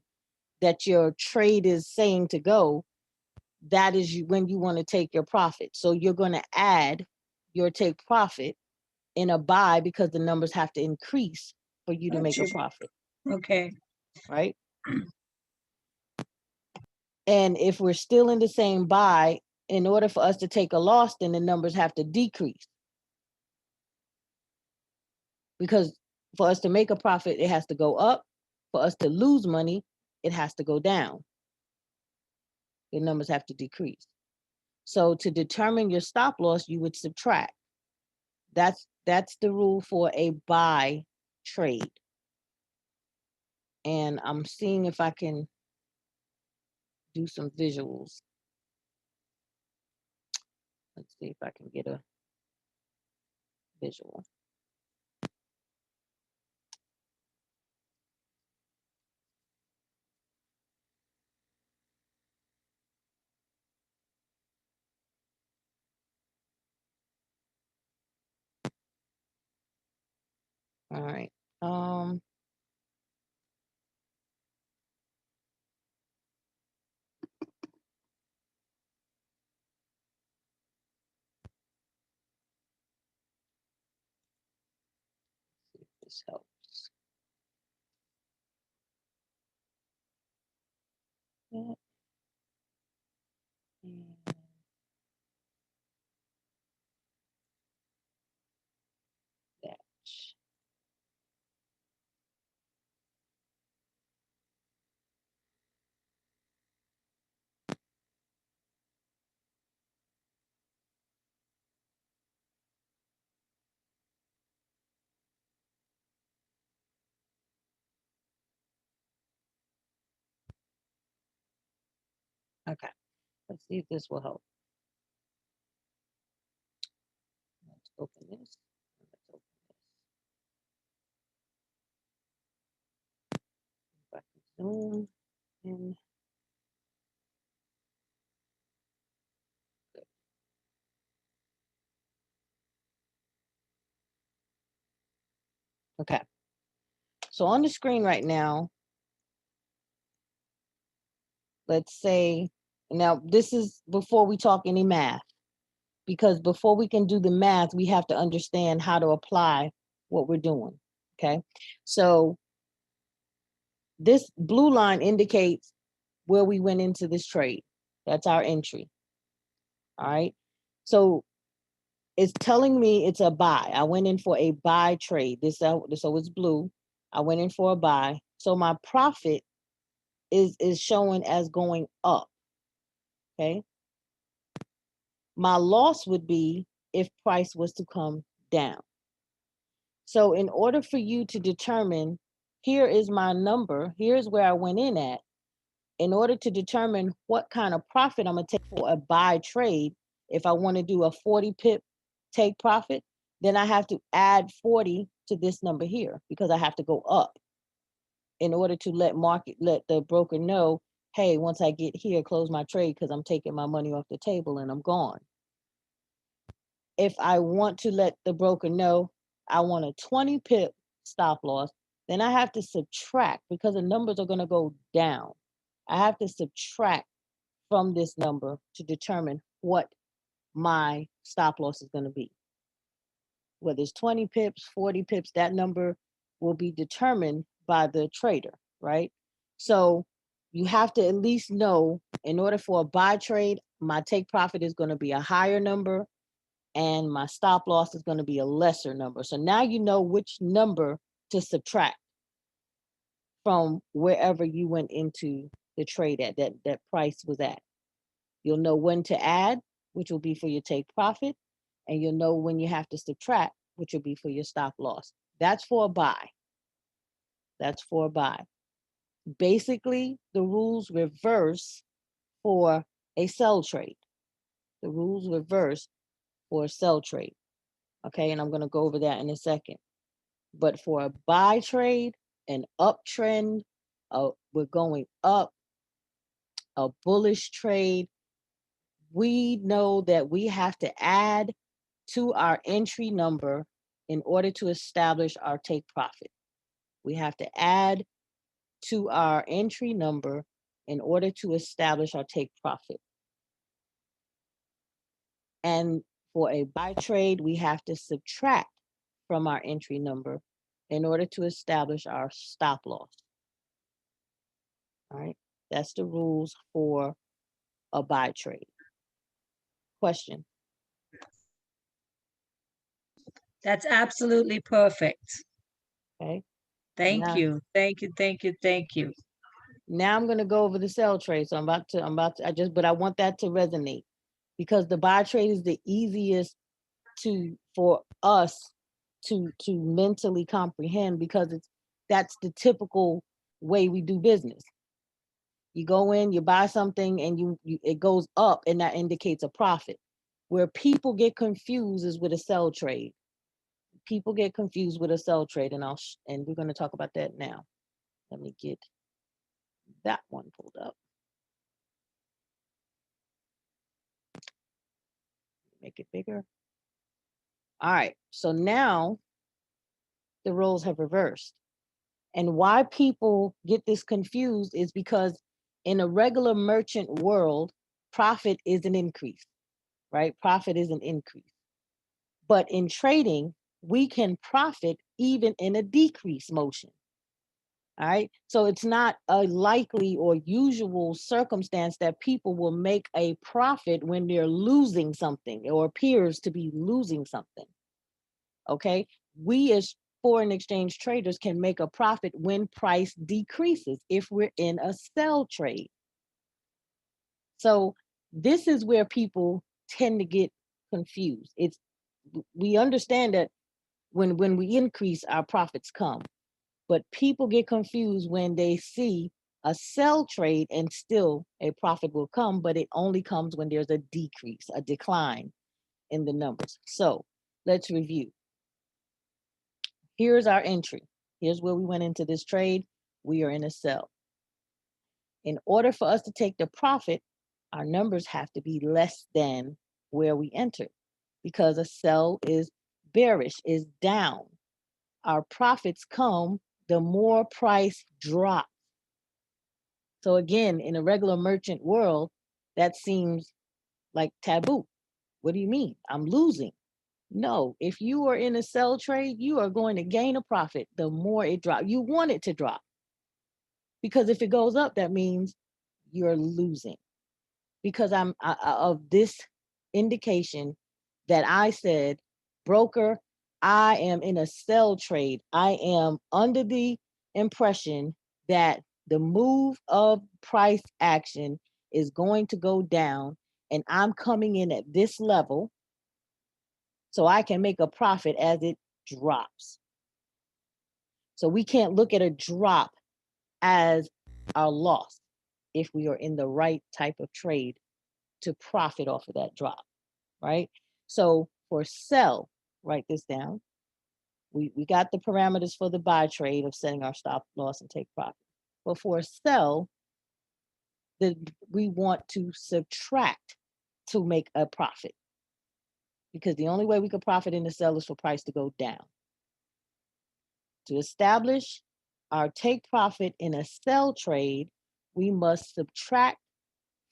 that your trade is saying to go, that is when you want to take your profit. So you're going to add your take profit in a buy because the numbers have to increase for you to make a profit. Okay. Right? And if we're still in the same buy, in order for us to take a loss, then the numbers have to decrease. Because for us to make a profit, it has to go up. For us to lose money, it has to go down. The numbers have to decrease. So to determine your stop loss, you would subtract. That's the rule for a buy trade. And I'm seeing if I can do some visuals. Let's see if I can get a visual. All right. See if this helps. Yeah. And that. Okay. Let's see if this will help. Let's open this. Let's open this. If I can zoom in. Good. Okay. So on the screen right now, let's say, now this is before we talk any math, because before we can do the math, we have to understand how to apply what we're doing. Okay. So this blue line indicates where we went into this trade. That's our entry. All right. So it's telling me it's a buy. I went in for a buy trade. So it's blue. I went in for a buy. So my profit is showing as going up. Okay. My loss would be if price was to come down. So in order for you to determine, here is my number, here's where I went in at, in order to determine what kind of profit I'm gonna take for a buy trade, if I wanna do a 40 pip take profit, then I have to add 40 to this number here because I have to go up in order to let the broker know, hey, once I get here, close my trade because I'm taking my money off the table and I'm gone. If I want to let the broker know I want a 20 pip stop loss, then I have to subtract because the numbers are going to go down. I have to subtract from this number to determine what my stop loss is going to be. Whether it's 20 pips, 40 pips, that number will be determined by the trader, right? So you have to at least know, in order for a buy trade, my take profit is going to be a higher number and my stop loss is going to be a lesser number. So now you know which number to subtract from wherever you went into the trade at, that price was at. You'll know when to add, which will be for your take profit, and you'll know when you have to subtract, which will be for your stop loss. That's for a buy. That's for a buy. Basically, the rules reverse for a sell trade. The rules reverse for a sell trade. Okay, and I'm going to go over that in a second. But for a buy trade, an uptrend, we're going up, a bullish trade, we know that we have to add to our entry number in order to establish our take profit. We have to add to our entry number in order to establish our take profit. And for a buy trade, we have to subtract from our entry number in order to establish our stop loss. All right, that's the rules for a buy trade. Question? That's absolutely perfect. Okay. Thank you. Thank you. Thank you. Thank you. Now I'm going to go over the sell trade. So but I want that to resonate because the buy trade is the easiest for us to mentally comprehend because that's the typical way we do business. You go in, you buy something and it goes up and that indicates a profit. Where people get confused is with a sell trade. People get confused with a sell trade, and and we're going to talk about that now. Let me get that one pulled up. Make it bigger. All right, so now the roles have reversed. And why people get this confused is because in a regular merchant world, profit is an increase, right? Profit is an increase. But in trading, we can profit even in a decrease motion. All right. So it's not a likely or usual circumstance that people will make a profit when they're losing something or appears to be losing something. Okay. We as foreign exchange traders can make a profit when price decreases if we're in a sell trade. So this is where people tend to get confused. We understand that when we increase, our profits come. But people get confused when they see a sell trade and still a profit will come, but it only comes when there's a decrease, a decline in the numbers. So let's review. Here's our entry. Here's where we went into this trade. We are in a sell. In order for us to take the profit, our numbers have to be less than where we entered because a sell is bearish, is down. Our profits come the more price drops. So again, in a regular merchant world, that seems like taboo. What do you mean? I'm losing. No, if you are in a sell trade, you are going to gain a profit the more it drops. You want it to drop. Because if it goes up, that means you're losing. Because I'm of this indication that I said, broker, I am in a sell trade. I am under the impression that the move of price action is going to go down, and I'm coming in at this level so I can make a profit as it drops. So we can't look at a drop as our loss if we are in the right type of trade to profit off of that drop, right? So for sell, write this down. We got the parameters for the buy trade of setting our stop loss and take profit. But for sell, we want to subtract to make a profit, because the only way we could profit in the sell is for price to go down. To establish our take profit in a sell trade, we must subtract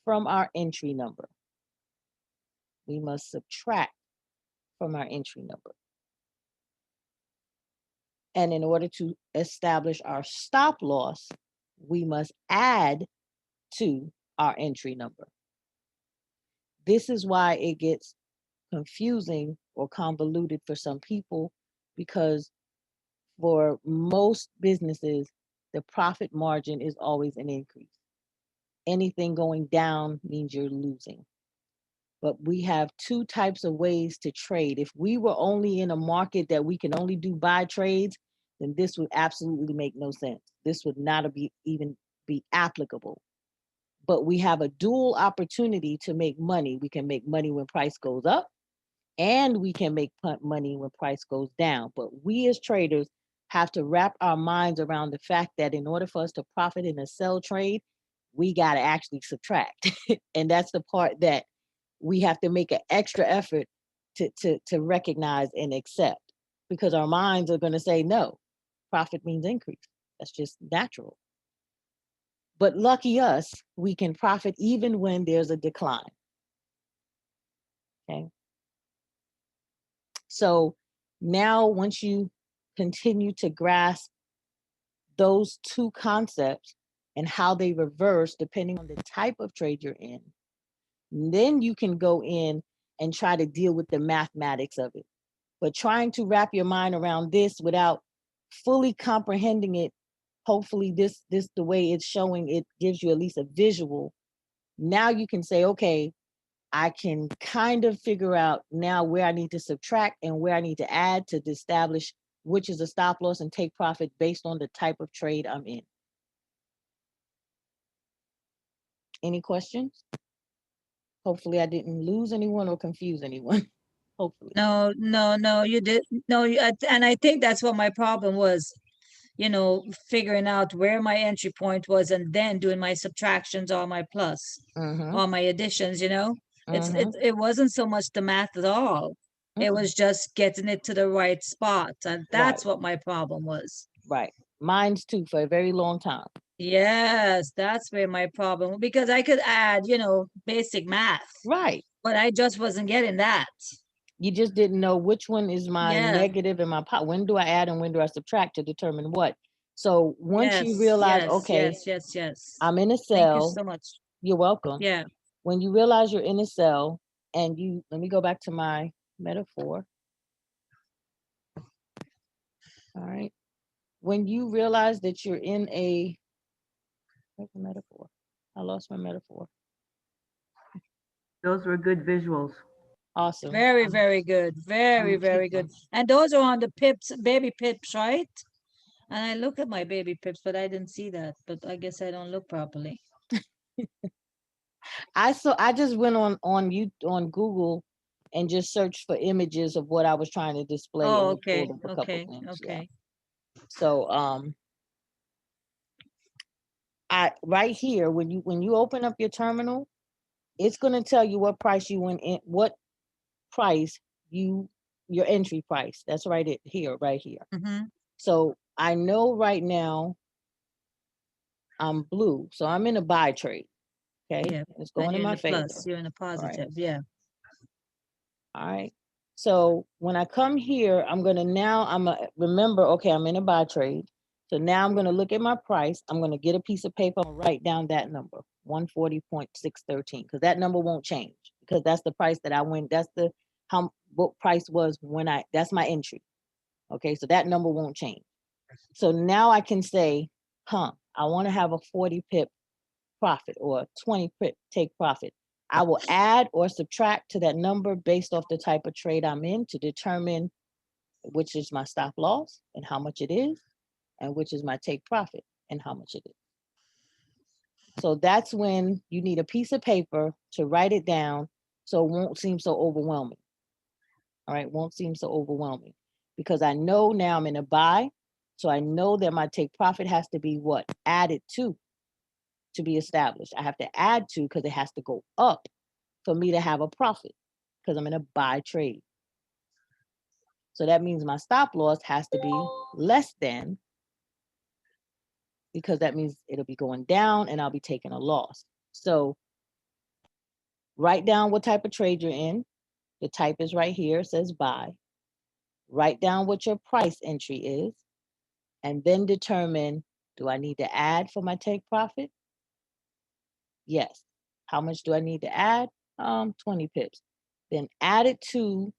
from our entry number. We must subtract from our entry number. And in order to establish our stop loss, we must add to our entry number. This is why it gets confusing or convoluted for some people, because for most businesses, the profit margin is always an increase. Anything going down means you're losing. But we have two types of ways to trade. If we were only in a market that we can only do buy trades, then this would absolutely make no sense. This would not even be applicable. But we have a dual opportunity to make money. We can make money when price goes up, and we can make money when price goes down. But we as traders have to wrap our minds around the fact that in order for us to profit in a sell trade, we got to actually subtract. And that's the part that we have to make an extra effort to recognize and accept, because our minds are going to say, no, profit means increase. That's just natural. But lucky us, we can profit even when there's a decline. Okay. So now once you continue to grasp those two concepts and how they reverse depending on the type of trade you're in, then you can go in and try to deal with the mathematics of it. But trying to wrap your mind around this without fully comprehending it, hopefully this the way it's showing, it gives you at least a visual. Now you can say, okay, I can kind of figure out now where I need to subtract and where I need to add to establish which is a stop loss and take profit based on the type of trade I'm in. Any questions? Hopefully I didn't lose anyone or confuse anyone. Hopefully. No, you did. No, and I think that's what my problem was, figuring out where my entry point was and then doing my subtractions or my plus or my additions, it wasn't so much the math at all. It was just getting it to the right spot. And that's what my problem was. Right. Mine's too for a very long time. Yes, that's where my problem, because I could add, basic math. Right. But I just wasn't getting that. You just didn't know which one is my negative and my positive. When do I add and when do I subtract to determine what? So once you realize, okay, yes. I'm in a cell. Thank you so much. You're welcome. Yeah. When you realize you're in a cell and let me go back to my metaphor. All right. When you realize that you're in where's the metaphor? I lost my metaphor. Those were good visuals. Awesome. Very, very good. Very, very good. And those are on the pips, baby pips, right? And I look at my baby pips, but I didn't see that. But I guess I don't look properly. I just went on Google and just searched for images of what I was trying to display. Oh, okay. Okay. Okay. So right here, when you open up your terminal, it's going to tell you what price you went in, what price your entry price. That's right here. So I know right now I'm blue, so I'm in a buy trade. Okay, yeah. It's going in my favor. Plus, you're in a positive, yeah. All right. So when I come here, I'm gonna remember. Okay, I'm in a buy trade. So now I'm gonna look at my price. I'm gonna get a piece of paper and write down that number, 140.613, because that number won't change because that's the price that I went. That's what price was that's my entry. Okay, so that number won't change. So now I can say, I want to have a 40 pip profit or 20 pip take profit. I will add or subtract to that number based off the type of trade I'm in to determine which is my stop loss and how much it is, and which is my take profit and how much it is. So that's when you need a piece of paper to write it down so it won't seem so overwhelming. All right, won't seem so overwhelming because I know now I'm in a buy. So I know that my take profit has to be what? Added to be established. I have to add to because it has to go up for me to have a profit because I'm in a buy trade. So that means my stop loss has to be less than, because that means it'll be going down and I'll be taking a loss. So write down what type of trade you're in. The type is right here, it says buy. Write down what your price entry is, and then determine, do I need to add for my take profit? Yes. How much do I need to add? 20 pips. Then add it to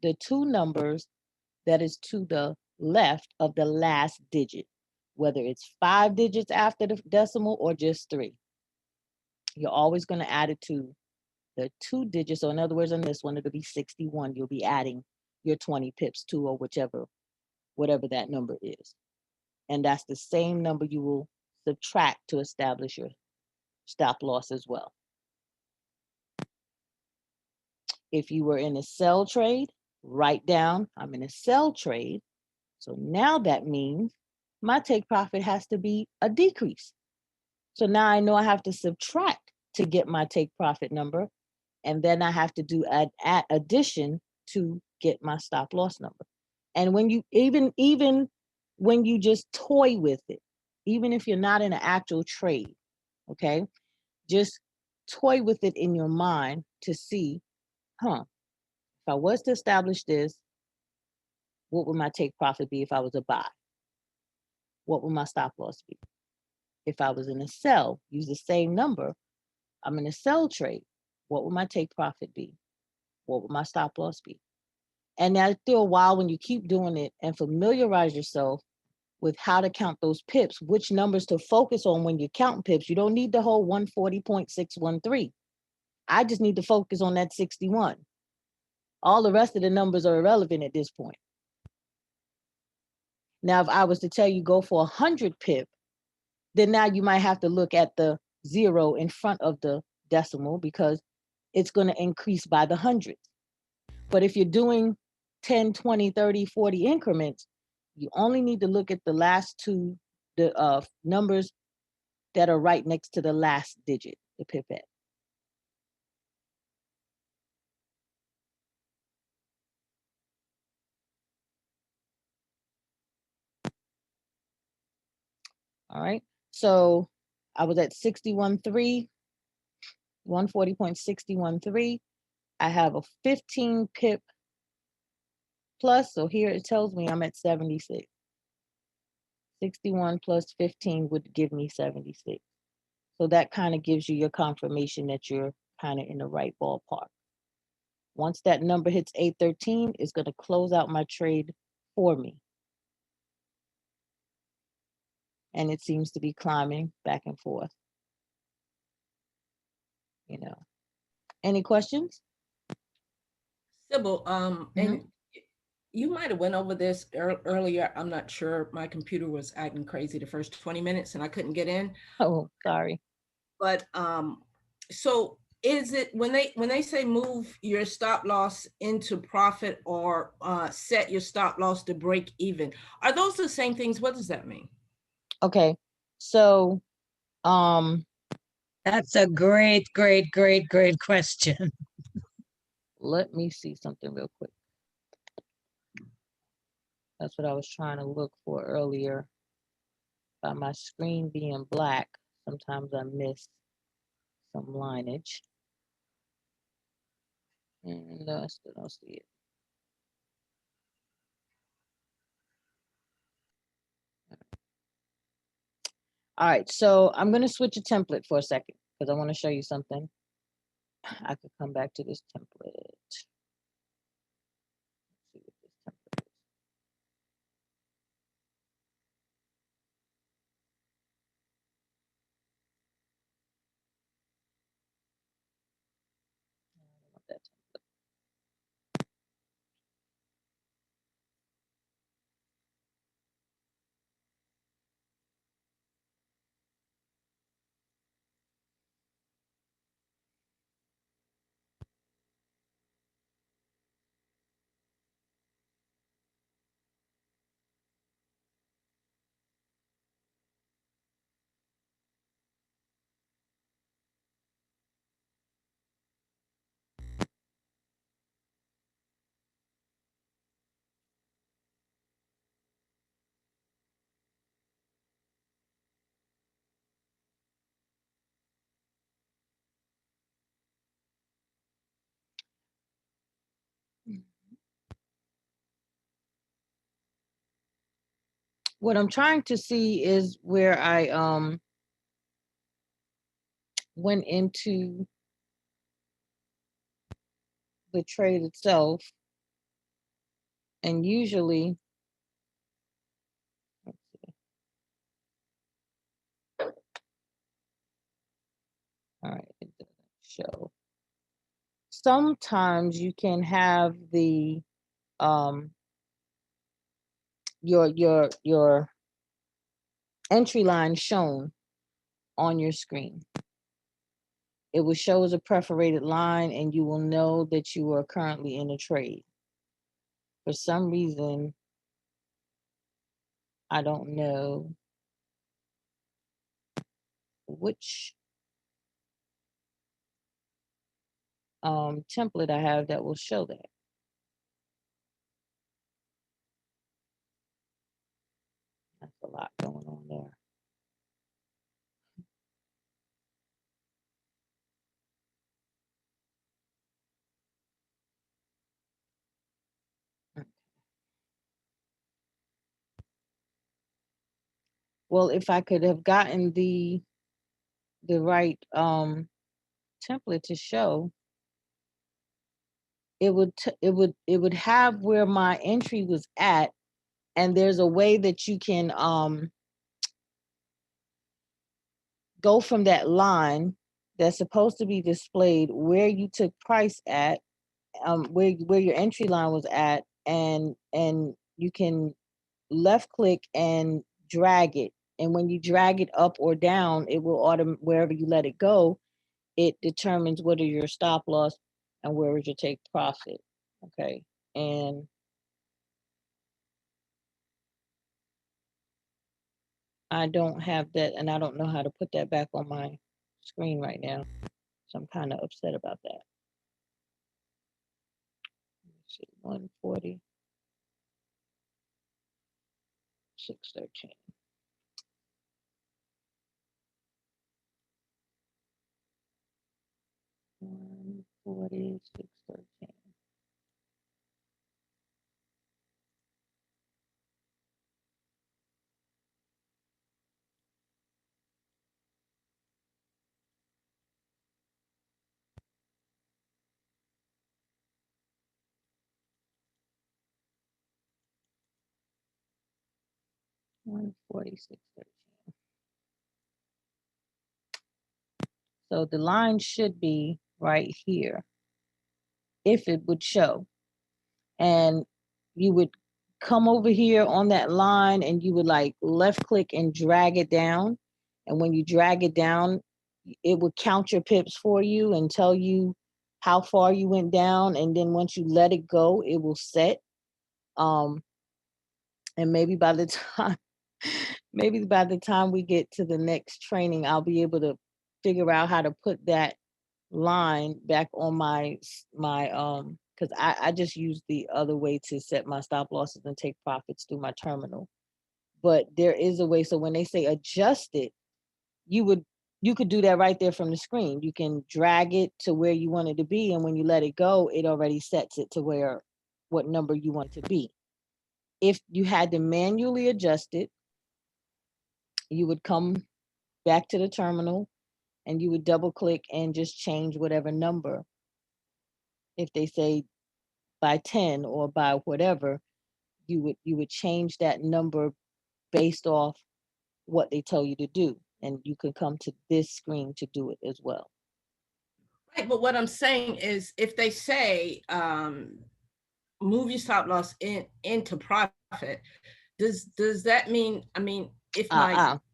the two numbers that is to the left of the last digit, whether it's 5 digits after the decimal or just 3. You're always going to add it to the 2 digits. So in other words, on this one, it'll be 61. You'll be adding your 20 pips to, or whatever that number is. And that's the same number you will subtract to establish your stop loss as well. If you were in a sell trade, write down, I'm in a sell trade. So now that means my take profit has to be a decrease. So now I know I have to subtract to get my take profit number. And then I have to do an addition to get my stop loss number. And when you, even when you just toy with it, even if you're not in an actual trade, okay, just toy with it in your mind to see, if I was to establish this, what would my take profit be if I was a buy? What would my stop loss be? If I was in a sell, use the same number, I'm in a sell trade, what would my take profit be? What would my stop loss be? And after a while, when you keep doing it and familiarize yourself with how to count those pips, which numbers to focus on when you count pips, you don't need the whole 140.613. I just need to focus on that 61. All the rest of the numbers are irrelevant at this point. Now, if I was to tell you go for 100 pip, then now you might have to look at the 0 in front of the decimal, because it's going to increase by the hundreds. But if you're doing 10, 20, 30, 40 increments, you only need to look at the last two numbers that are right next to the last digit, the pipette. All right, so I was at 61.3, 140.613. I have a 15 pip plus, so here it tells me I'm at 76. 61 plus 15 would give me 76. So that kind of gives you your confirmation that you're kind of in the right ballpark. Once that number hits 813, it's going to close out my trade for me. And it seems to be climbing back and forth. You know, any questions? Sybil, and you might have went over this earlier. I'm not sure. My computer was acting crazy the first 20 minutes and I couldn't get in. Oh, sorry. But so is it when they say move your stop loss into profit or set your stop loss to break even, are those the same things? What does that mean? Okay, so that's a great question. Let me see something real quick. That's what I was trying to look for earlier. By my screen being black, sometimes I miss some lineage. And I still don't see it. All right, so I'm going to switch a template for a second because I want to show you something. I could come back to this template. Let's see what this template is. I don't want that template. What I'm trying to see is where I went into the trade itself, and usually, let's see. All right, it doesn't show. Sometimes you can have the your entry line shown on your screen. It will show as a perforated line and you will know that you are currently in a trade. For some reason, I don't know which template I have that will show that. That's a lot going on there. Well, if I could have gotten the right template to show, it would have where my entry was at, and there's a way that you can go from that line that's supposed to be displayed where you took price at, where your entry line was at, and you can left click and drag it. And when you drag it up or down, it will wherever you let it go, it determines what are your stop loss and where is your take profit. Okay. And I don't have that, and I don't know how to put that back on my screen right now. So I'm kind of upset about that. Let's see, 140, 613. One 40, 613. One 46, 13. So the line should be right here if it would show. And you would come over here on that line and you would like left click and drag it down. And when you drag it down, it would count your pips for you and tell you how far you went down. And then once you let it go, it will set. And maybe by the time we get to the next training, I'll be able to figure out how to put that line back on my because I just use the other way to set my stop losses and take profits through my terminal. But there is a way. So when they say adjust it, you could do that right there from the screen. You can drag it to where you want it to be, and when you let it go, it already sets it to what number you want to be. If you had to manually adjust it, you would come back to the terminal and you would double click and just change whatever number. If they say by 10 or by whatever, you would change that number based off what they tell you to do. And you could come to this screen to do it as well. Right, but what I'm saying is if they say move your stop loss into profit, does that mean, I mean, if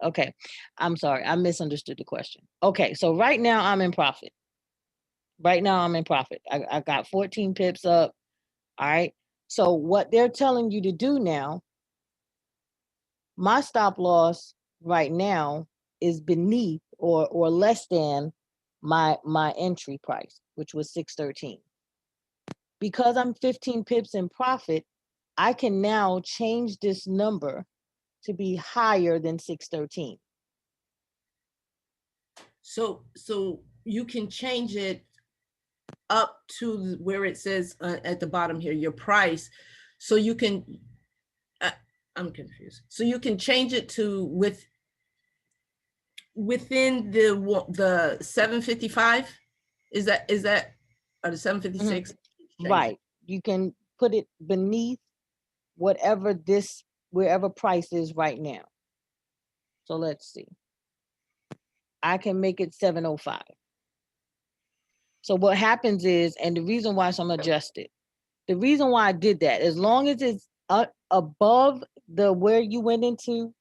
okay, I'm sorry, I misunderstood the question. Okay, so right now I'm in profit. Right now I'm in profit. I got 14 pips up. All right. So what they're telling you to do now, my stop loss right now is beneath or less than my entry price, which was 613. Because I'm 15 pips in profit, I can now change this number to be higher than 613. So you can change it up to where it says at the bottom here, your price. So you can, I'm confused. So you can change it to within the 755. Is that or the 756? Right. You can put it beneath wherever price is right now. So let's see. I can make it 705. So what happens is, and the reason why, so I'm adjusted. The reason why I did that, as long as it's above where you went into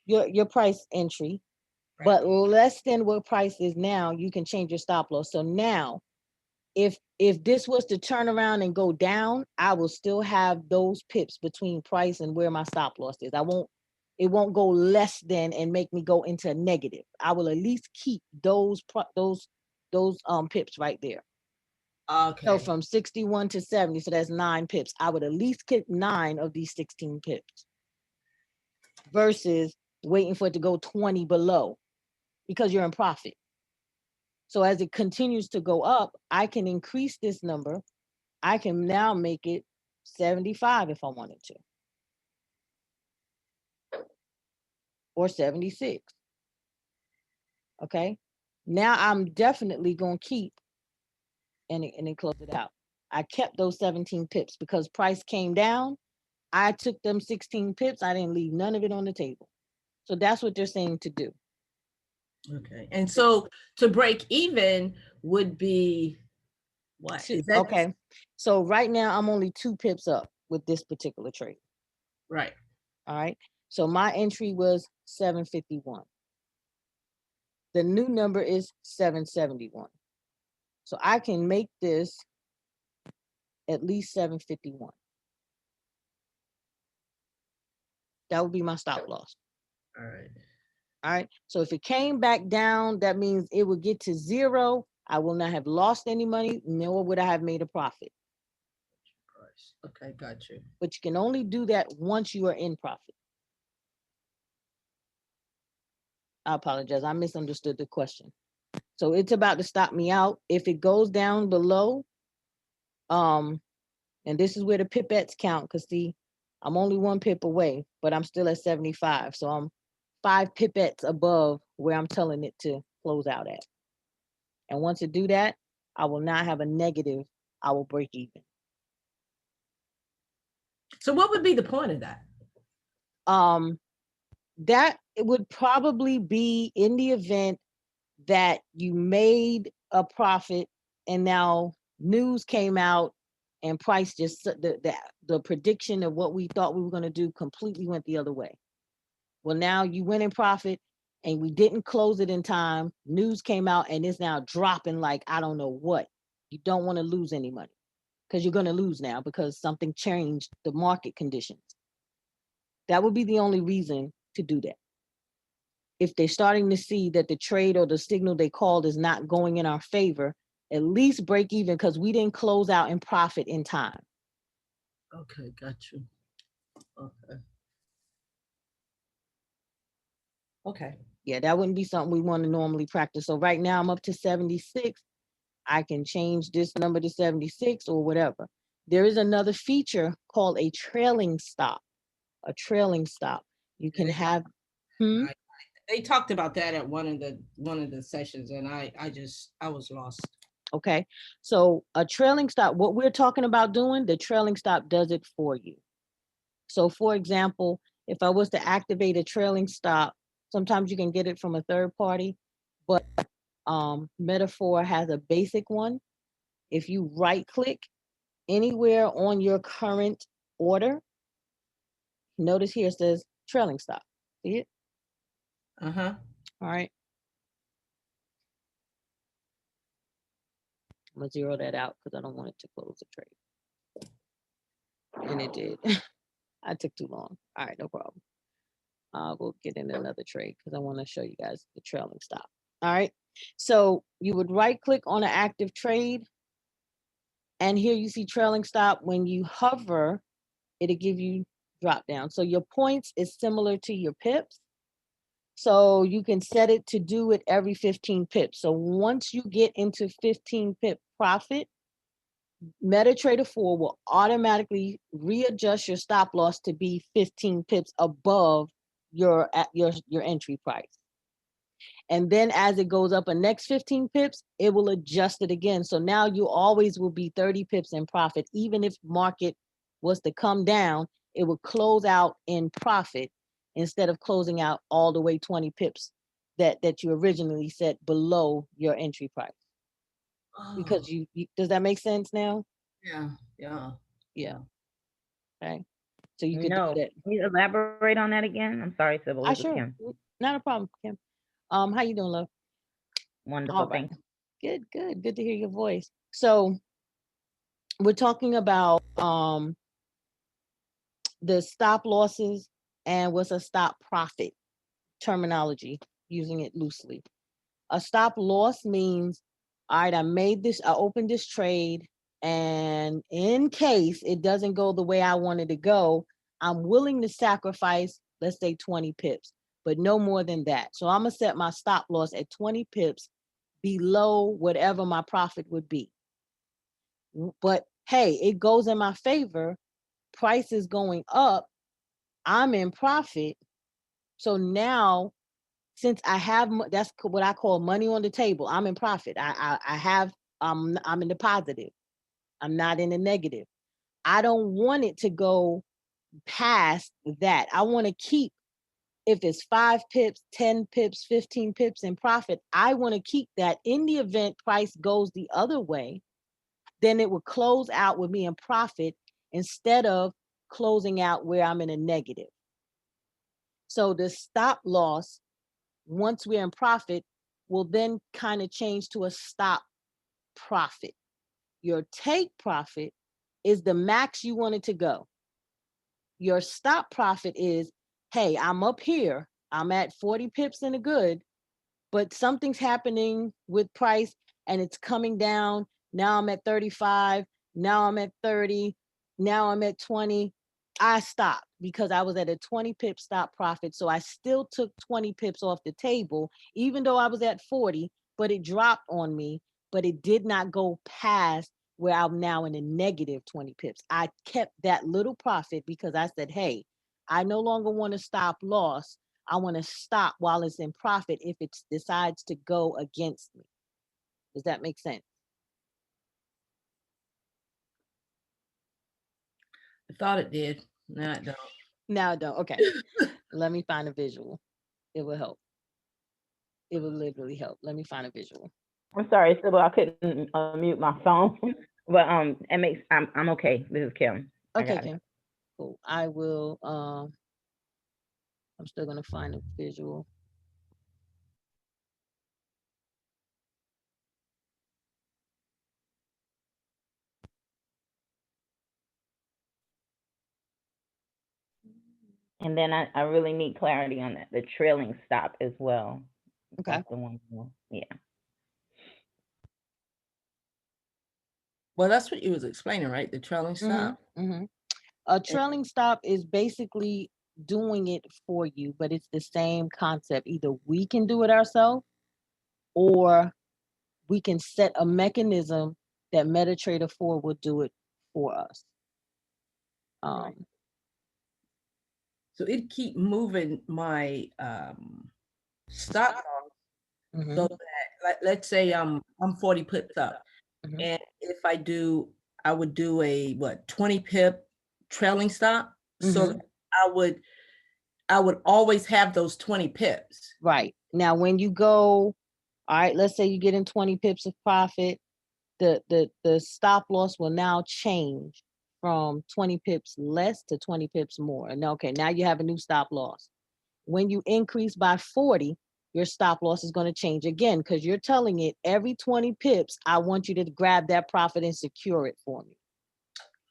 your price entry, right, but less than what price is now, you can change your stop loss. So now, if this was to turn around and go down, I will still have those pips between price and where my stop loss is. It won't go less than and make me go into a negative. I will at least keep those pips right there. Okay. So from 61 to 70, so that's 9 pips. I would at least keep 9 of these 16 pips versus waiting for it to go 20 below because you're in profit. So as it continues to go up, I can increase this number. I can now make it 75 if I wanted to. Or 76. Okay. Now I'm definitely going to keep and then close it out. I kept those 17 pips because price came down. I took them 16 pips. I didn't leave none of it on the table. So that's what they're saying to do. Okay. And so to break even would be what? Is that okay? So right now I'm only 2 pips up with this particular trade. Right. All right. So my entry was 751. The new number is 771. So I can make this at least 751. That would be my stop loss. All right. All right. So if it came back down, that means it would get to 0. I will not have lost any money, nor would I have made a profit. Okay, got you. But you can only do that once you are in profit. I apologize. I misunderstood the question. So it's about to stop me out. If it goes down below, and this is where the pipettes count, because see, I'm only 1 pip away, but I'm still at 75. So I'm 5 pipettes above where I'm telling it to close out at. And once it do that, I will not have a negative. I will break even. So what would be the point of that? That it would probably be in the event that you made a profit and now news came out and price just the prediction of what we thought we were going to do completely went the other way. Well, now you went in profit and we didn't close it in time. News came out and it's now dropping like I don't know what. You don't want to lose any money because you're going to lose now because something changed the market conditions. That would be the only reason to do that. If they're starting to see that the trade or the signal they called is not going in our favor, at least break even because we didn't close out in profit in time. Okay, got you. Okay. Okay. Yeah, that wouldn't be something we want to normally practice. So right now I'm up to 76. I can change this number to 76 or whatever. There is another feature called a trailing stop. A trailing stop. You can have. They talked about that at one of the sessions, and I was lost. Okay, so a trailing stop, what we're talking about doing, the trailing stop does it for you. So for example, if I was to activate a trailing stop, sometimes you can get it from a third party, but Metaphor has a basic one. If you right click anywhere on your current order, notice here it says trailing stop. See it? Uh-huh. All right. I'm gonna zero that out because I don't want it to close the trade. And it did. I took too long. All right, no problem. We'll get in another trade because I want to show you guys the trailing stop. All right. So you would right click on an active trade. And here you see trailing stop. When you hover, it'll give you drop down. So your points is similar to your pips. So you can set it to do it every 15 pips. So once you get into 15 pip profit, MetaTrader 4 will automatically readjust your stop loss to be 15 pips above your entry price. And then as it goes up a next 15 pips, it will adjust it again. So now you always will be 30 pips in profit. Even if market was to come down, it will close out in profit instead of closing out all the way 20 pips that you originally set below your entry price. Because you does that make sense now? Yeah. Okay. So you could do that. Can you elaborate on that again? I'm sorry, Sybil. Sure. Not a problem, Kim. How you doing, love? Wonderful. Thank you. Good to hear your voice. So we're talking about the stop losses and what's a stop profit terminology, using it loosely. A stop loss means, all right, I opened this trade, and in case it doesn't go the way I wanted to go, I'm willing to sacrifice, let's say 20 pips, but no more than that. So I'm gonna set my stop loss at 20 pips below whatever my profit would be. But hey, it goes in my favor, price is going up, I'm in profit. So now, since I have, that's what I call money on the table. I'm in profit. I have, I'm in the positive. I'm not in the negative. I don't want it to go past that. I want to keep, if it's 5 pips, 10 pips, 15 pips in profit, I want to keep that. In the event price goes the other way, then it will close out with me in profit instead of closing out where I'm in a negative. So the stop loss, once we're in profit, will then kind of change to a stop profit. Your take profit is the max you want it to go. Your stop profit is, hey, I'm up here, I'm at 40 pips in a good, but something's happening with price and it's coming down. Now I'm at 35, now I'm at 30, now I'm at 20. I stopped because I was at a 20 pip stop profit. So I still took 20 pips off the table, even though I was at 40, but it dropped on me, but it did not go past where I'm now in a negative 20 pips. I kept that little profit because I said, hey, I no longer want to stop loss. I want to stop while it's in profit if it decides to go against me. Does that make sense? I thought it did. Now it don't. Now it don't. Okay. Let me find a visual. It will help. It will literally help. Let me find a visual. I'm sorry, Sybil, I couldn't mute my phone. But it makes I'm okay. This is Kim. Okay, Kim. Cool. I will I'm still gonna find a visual. And then I really need clarity on that, the trailing stop as well. Okay. That's the one. Yeah. Well, that's what you was explaining, right? The trailing stop. A trailing stop is basically doing it for you, but it's the same concept. Either we can do it ourselves or we can set a mechanism that MetaTrader 4 will do it for us. Right. So it keep moving my stop loss so that let's say I'm 40 pips up, and if I would do a 20 pip trailing stop, so that I would always have those 20 pips. Right. Now when you go, all right, let's say you get in 20 pips of profit, the stop loss will now change from 20 pips less to 20 pips more. And okay, now you have a new stop loss. When you increase by 40, your stop loss is going to change again because you're telling it every 20 pips, I want you to grab that profit and secure it for me.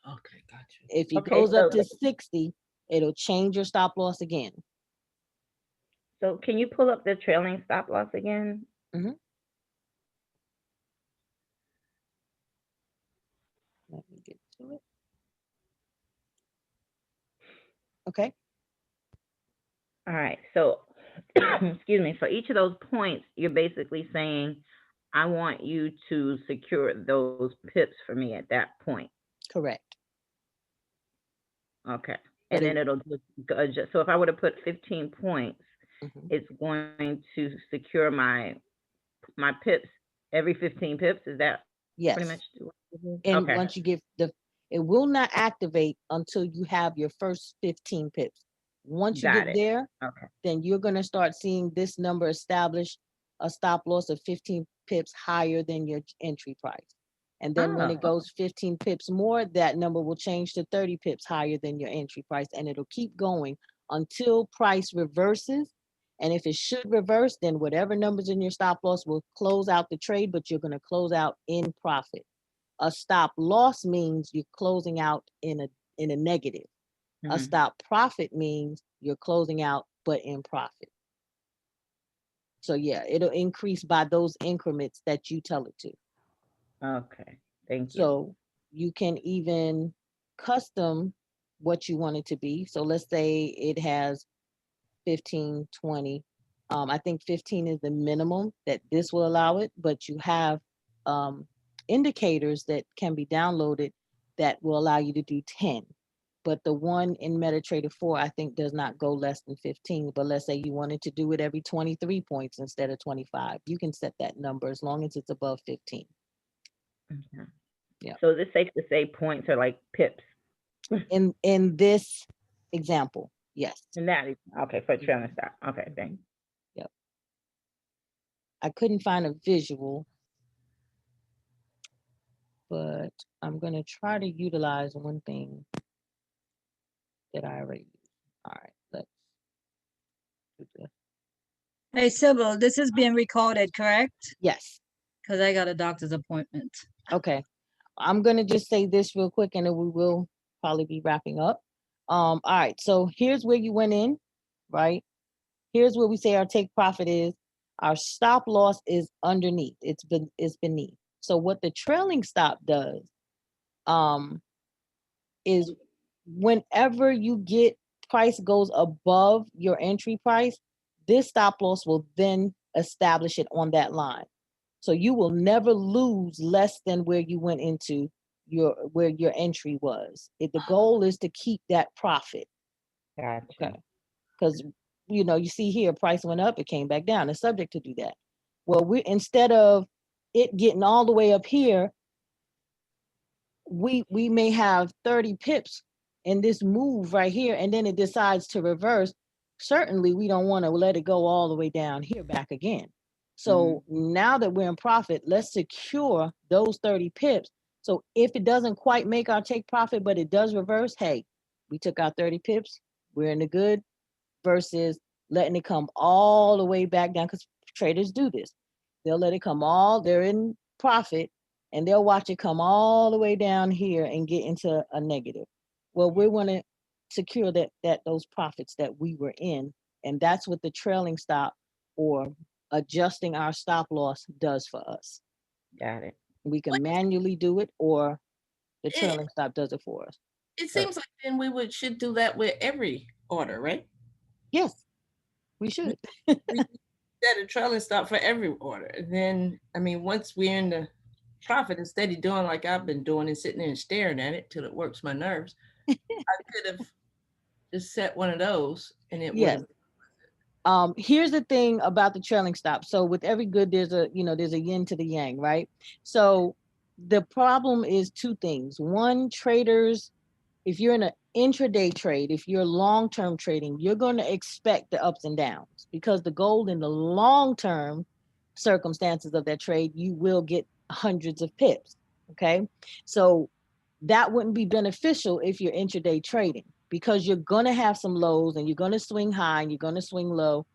Okay, gotcha. If it goes up to 60, it'll change your stop loss again. So can you pull up the trailing stop loss again? Let me get to it. Okay. All right. So, excuse me. For each of those points, you're basically saying, I want you to secure those pips for me at that point. Correct. Okay. And then it'll just adjust. So if I were to put 15 points, it's going to secure my pips every 15 pips. Is that pretty much? And once you get it will not activate until you have your first 15 pips. Once you get there, then you're going to start seeing this number establish a stop loss of 15 pips higher than your entry price. And then when it goes 15 pips more, that number will change to 30 pips higher than your entry price. And it'll keep going until price reverses. And if it should reverse, then whatever numbers in your stop loss will close out the trade, but you're going to close out in profit. A stop loss means you're closing out in a negative. A stop profit means you're closing out but in profit. So yeah, it'll increase by those increments that you tell it to. Okay, thank you. So you can even custom what you want it to be. So let's say it has 15, 20. I think 15 is the minimum that this will allow it, but you have indicators that can be downloaded that will allow you to do 10. But the one in MetaTrader 4, I think, does not go less than 15. But let's say you wanted to do it every 23 points instead of 25. You can set that number as long as it's above 15. Okay. Yeah. So is it safe to say points are like pips? In this example, yes. And that is okay for trailing stop. Okay, thanks. Yep. I couldn't find a visual, but I'm gonna try to utilize one thing that I already used. All right, let's do this. Hey, Sybil, this is being recorded, correct? Yes. Because I got a doctor's appointment. Okay. I'm going to just say this real quick and then we will probably be wrapping up. All right. So here's where you went in, right? Here's where we say our take profit is. Our stop loss is underneath. It's beneath. So what the trailing stop does is whenever you get price goes above your entry price, this stop loss will then establish it on that line. So you will never lose less than where you went into where your entry was. The goal is to keep that profit. Gotcha. Okay. Because you see here, price went up, it came back down. It's subject to do that. Well, instead of it getting all the way up here, we may have 30 pips in this move right here, and then it decides to reverse. Certainly, we don't want to let it go all the way down here back again. So now that we're in profit, let's secure those 30 pips. So if it doesn't quite make our take profit, but it does reverse, hey, we took out 30 pips, we're in the good, versus letting it come all the way back down, because traders do this. They'll let it come they're in profit, and they'll watch it come all the way down here and get into a negative. Well, we want to secure that those profits that we were in, and that's what the trailing stop or adjusting our stop loss does for us. Got it. We can manually do it, or the trailing stop does it for us. It seems like then we should do that with every order, right? Yes, we should. We set a trailing stop for every order. And then, I mean, once we're in the profit, instead of doing like I've been doing and sitting there and staring at it till it works my nerves, I could have just set one of those and it Yes. would. Here's the thing about the trailing stop. So with every good, there's a yin to the yang, right? So the problem is two things. One, traders, if you're in an intraday trade, if you're long-term trading, you're going to expect the ups and downs, because the goal in the long-term circumstances of that trade, you will get hundreds of pips. Okay. So that wouldn't be beneficial if you're intraday trading, because you're going to have some lows and you're going to swing high and you're going to swing low.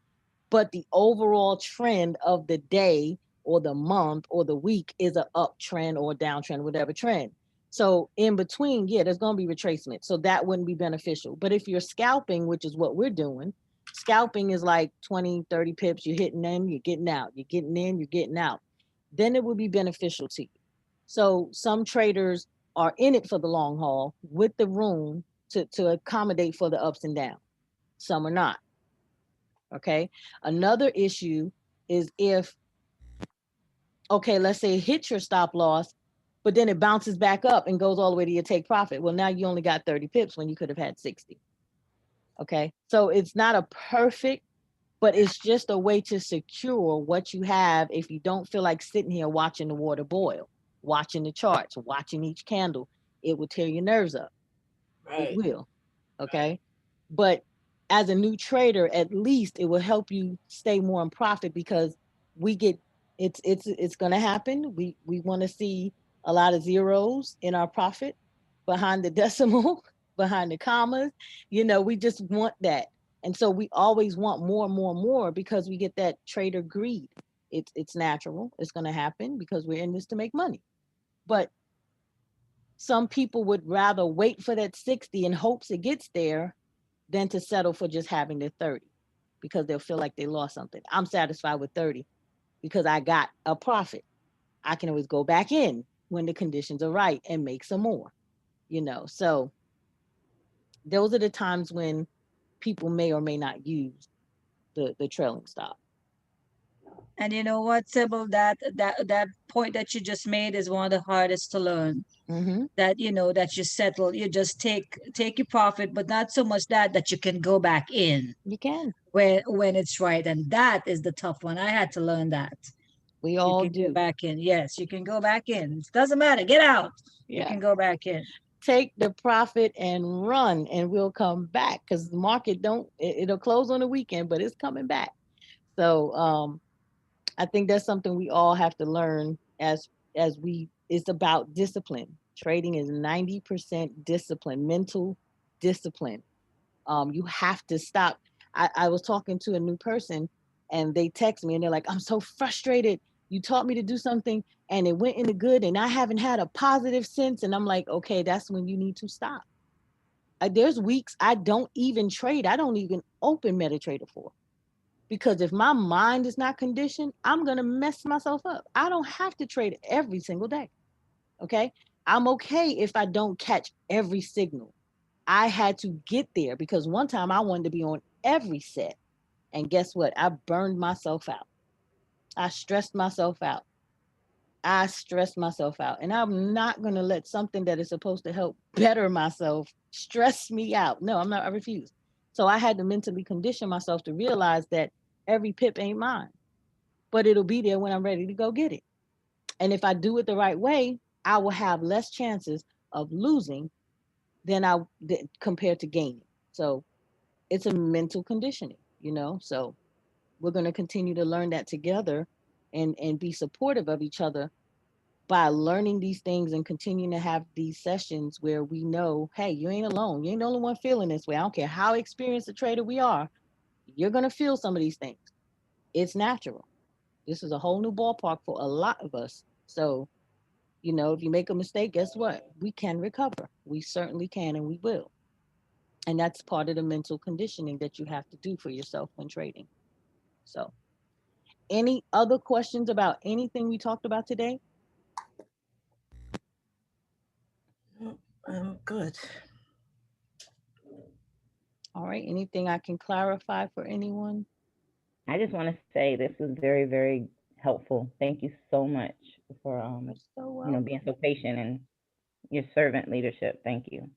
But the overall trend of the day or the month or the week is an uptrend or downtrend, whatever trend. So in between, yeah, there's going to be retracement. So that wouldn't be beneficial. But if you're scalping, which is what we're doing, scalping is like 20, 30 pips. You're hitting in, you're getting out, you're getting in, you're getting out. Then it would be beneficial to you. So some traders are in it for the long haul with the room to accommodate for the ups and downs. Some are not. Okay. Another issue is if, okay, let's say it hits your stop loss, but then it bounces back up and goes all the way to your take profit. Well, now you only got 30 pips when you could have had 60. Okay. So it's not a perfect, but it's just a way to secure what you have if you don't feel like sitting here watching the water boil, watching the charts, watching each candle. It will tear your nerves up. Right. It will. Okay. But as a new trader, at least it will help you stay more in profit, because we get it's going to happen. We want to see a lot of zeros in our profit behind the decimal, behind the commas. We just want that. And so we always want more and more and more, because we get that trader greed. It's natural. It's going to happen because we're in this to make money. But some people would rather wait for that 60 in hopes it gets there than to settle for just having the 30, because they'll feel like they lost something. I'm satisfied with 30 because I got a profit. I can always go back in when the conditions are right and make some more, So those are the times when people may or may not use the trailing stop. And you know what, Sybil, that point that you just made is one of the hardest to learn. Mm-hmm. That that you settle, you just take your profit, but not so much that you can go back in. You can when it's right, and that is the tough one. I had to learn that. We all you can do. Go back in. Yes, you can go back in. It doesn't matter. Get out. Yeah. You can go back in. Take the profit and run, and we'll come back, because the market it'll close on the weekend, but it's coming back. So I think that's something we all have to learn as it's about discipline. Trading is 90% discipline, mental discipline. You have to stop. I was talking to a new person and they text me and they're like, I'm so frustrated. You taught me to do something and it went into good and I haven't had a positive since. And I'm like, okay, that's when you need to stop. There's weeks I don't even trade. I don't even open MetaTrader 4 because if my mind is not conditioned, I'm going to mess myself up. I don't have to trade every single day. Okay. I'm okay if I don't catch every signal. I had to get there because one time I wanted to be on every set. And guess what? I burned myself out. I stressed myself out. I stressed myself out. And I'm not going to let something that is supposed to help better myself stress me out. No, I'm not. I refuse. So I had to mentally condition myself to realize that every pip ain't mine, but it'll be there when I'm ready to go get it. And if I do it the right way, I will have less chances of losing than compared to gaining. So it's a mental conditioning, you know? So we're going to continue to learn that together and be supportive of each other by learning these things and continuing to have these sessions where we know, hey, you ain't alone. You ain't the only one feeling this way. I don't care how experienced a trader we are. You're going to feel some of these things. It's natural. This is a whole new ballpark for a lot of us. So, you know, if you make a mistake, guess what? We can recover. We certainly can, and we will. And that's part of the mental conditioning that you have to do for yourself when trading. So, any other questions about anything we talked about today? Good. All right. Anything I can clarify for anyone? I just want to say this was very, very helpful. Thank you so much for being so patient and your servant leadership. Thank you.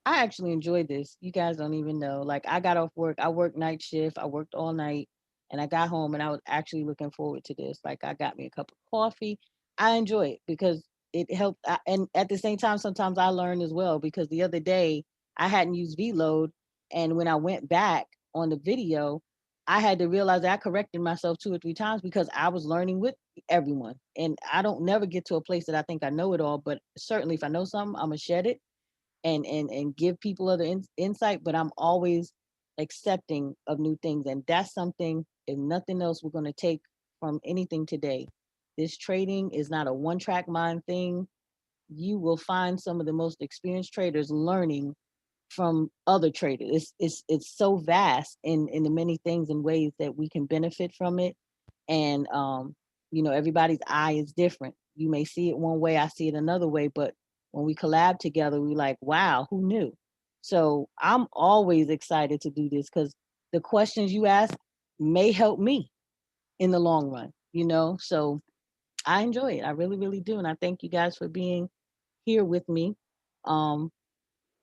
I actually enjoyed this. You guys don't even know. Like I got off work, I worked night shift, I worked all night, and I got home and I was actually looking forward to this. Like I got me a cup of coffee. I enjoy it because it helped. And at the same time, sometimes I learn as well because the other day I hadn't used VLoad, and when I went back on the video, I had to realize that I corrected myself 2 or 3 times because I was learning with everyone. And I don't never get to a place that I think I know it all, but certainly if I know something, I'm gonna shed it and give people other insight, but I'm always accepting of new things. And that's something, if nothing else, we're going to take from anything today. This trading is not a one-track mind thing. You will find some of the most experienced traders learning from other traders. It's so vast in the many things and ways that we can benefit from it. And you know, everybody's eye is different. You may see it one way, I see it another way, but when we collab together, we like, wow, who knew? So I'm always excited to do this because the questions you ask may help me in the long run, you know? So I enjoy it. I really, really do. And I thank you guys for being here with me. Um,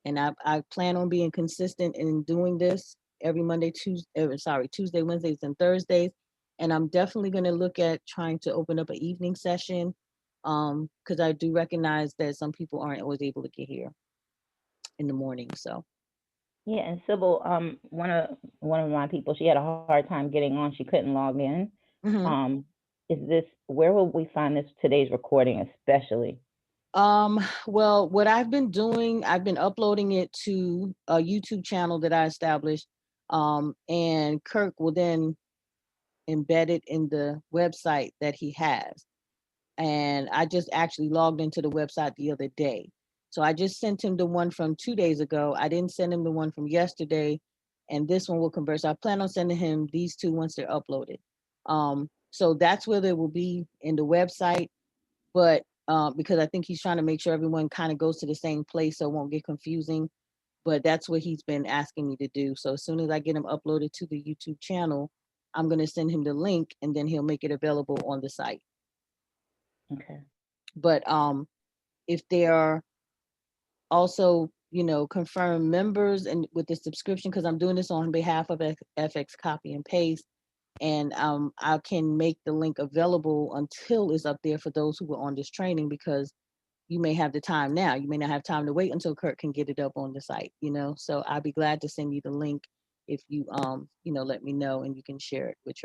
and I plan on being consistent in doing this every Tuesday, Wednesdays, and Thursdays. And I'm definitely going to look at trying to open up an evening session because I do recognize that some people aren't always able to get here in the morning. So yeah, and Sybil, one of my people, she had a hard time getting on. She couldn't log in. Mm-hmm. Where will we find today's recording, especially? Well, what I've been doing, I've been uploading it to a YouTube channel that I established. And Kirk will then embed it in the website that he has. And I just actually logged into the website the other day. So I just sent him the one from 2 days ago. I didn't send him the one from yesterday. And this one will convert. So I plan on sending him these two once they're uploaded. So that's where they will be in the website. But because I think he's trying to make sure everyone kind of goes to the same place so it won't get confusing. But that's what he's been asking me to do. So as soon as I get him uploaded to the YouTube channel, I'm going to send him the link and then he'll make it available on the site. Okay. But if there are also, you know, confirmed members and with the subscription, because I'm doing this on behalf of FX Copy and Paste, and I can make the link available until it's up there for those who were on this training, because you may have the time now. You may not have time to wait until Kurt can get it up on the site, you know. So I'd be glad to send you the link if you you know, let me know and you can share it with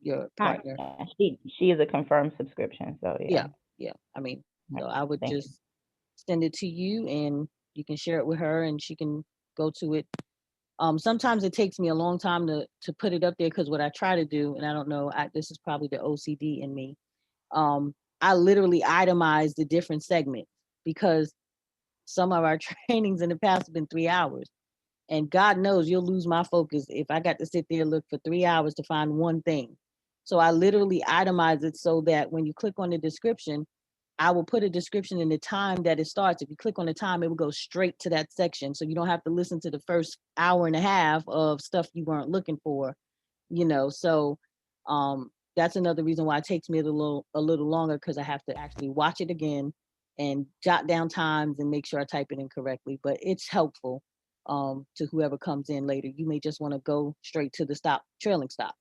your partner. She is a confirmed subscription, so yeah. Yeah. I mean, so I would send it to you and you can share it with her and she can go to it Sometimes it takes me a long time to put it up there, because what I try to do, and I don't know, this is probably the OCD in me. I literally itemize the different segments, because some of our trainings in the past have been 3 hours. And God knows you'll lose my focus if I got to sit there and look for 3 hours to find one thing. So I literally itemize it so that when you click on the description, I will put a description in the time that it starts. If you click on the time, it will go straight to that section. So you don't have to listen to the first hour and a half of stuff you weren't looking for, you know. So that's another reason why it takes me a little longer, because I have to actually watch it again and jot down times and make sure I type it in correctly. But it's helpful to whoever comes in later. You may just want to go straight to the trailing stop.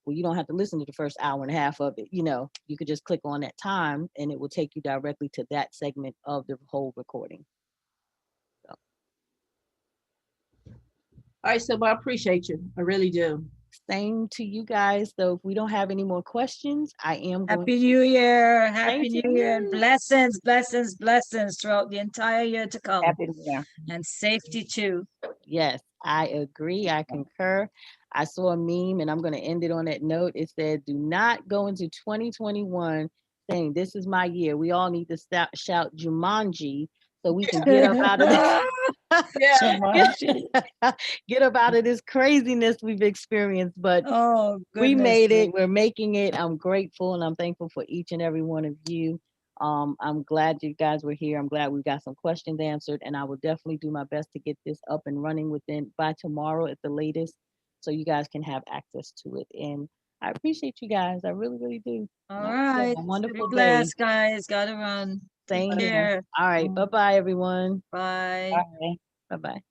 Well, you don't have to listen to the first hour and a half of it. You know, you could just click on that time and it will take you directly to that segment of the whole recording. So. All right, so I appreciate you. I really do. Same to you guys. So if we don't have any more questions, I am going. Happy New Year. Happy New Year. And blessings, blessings, blessings throughout the entire year to come. Happy New Year. And safety too. Yes, I agree. I concur. I saw a meme, and I'm going to end it on that note. It said, do not go into 2021 saying, this is my year. We all need to shout Jumanji so we can get up out of this. Get up out of this craziness we've experienced. But we made it. We're making it. I'm grateful and I'm thankful for each and every one of you. I'm glad you guys were here. I'm glad we got some questions answered, and I will definitely do my best to get this up and running by tomorrow at the latest, so you guys can have access to it. And I appreciate you guys. I really, really do. All right. A wonderful day. Blessed, guys. Gotta run. Same here. All right. Bye-bye, everyone. Bye. Bye. Bye-bye.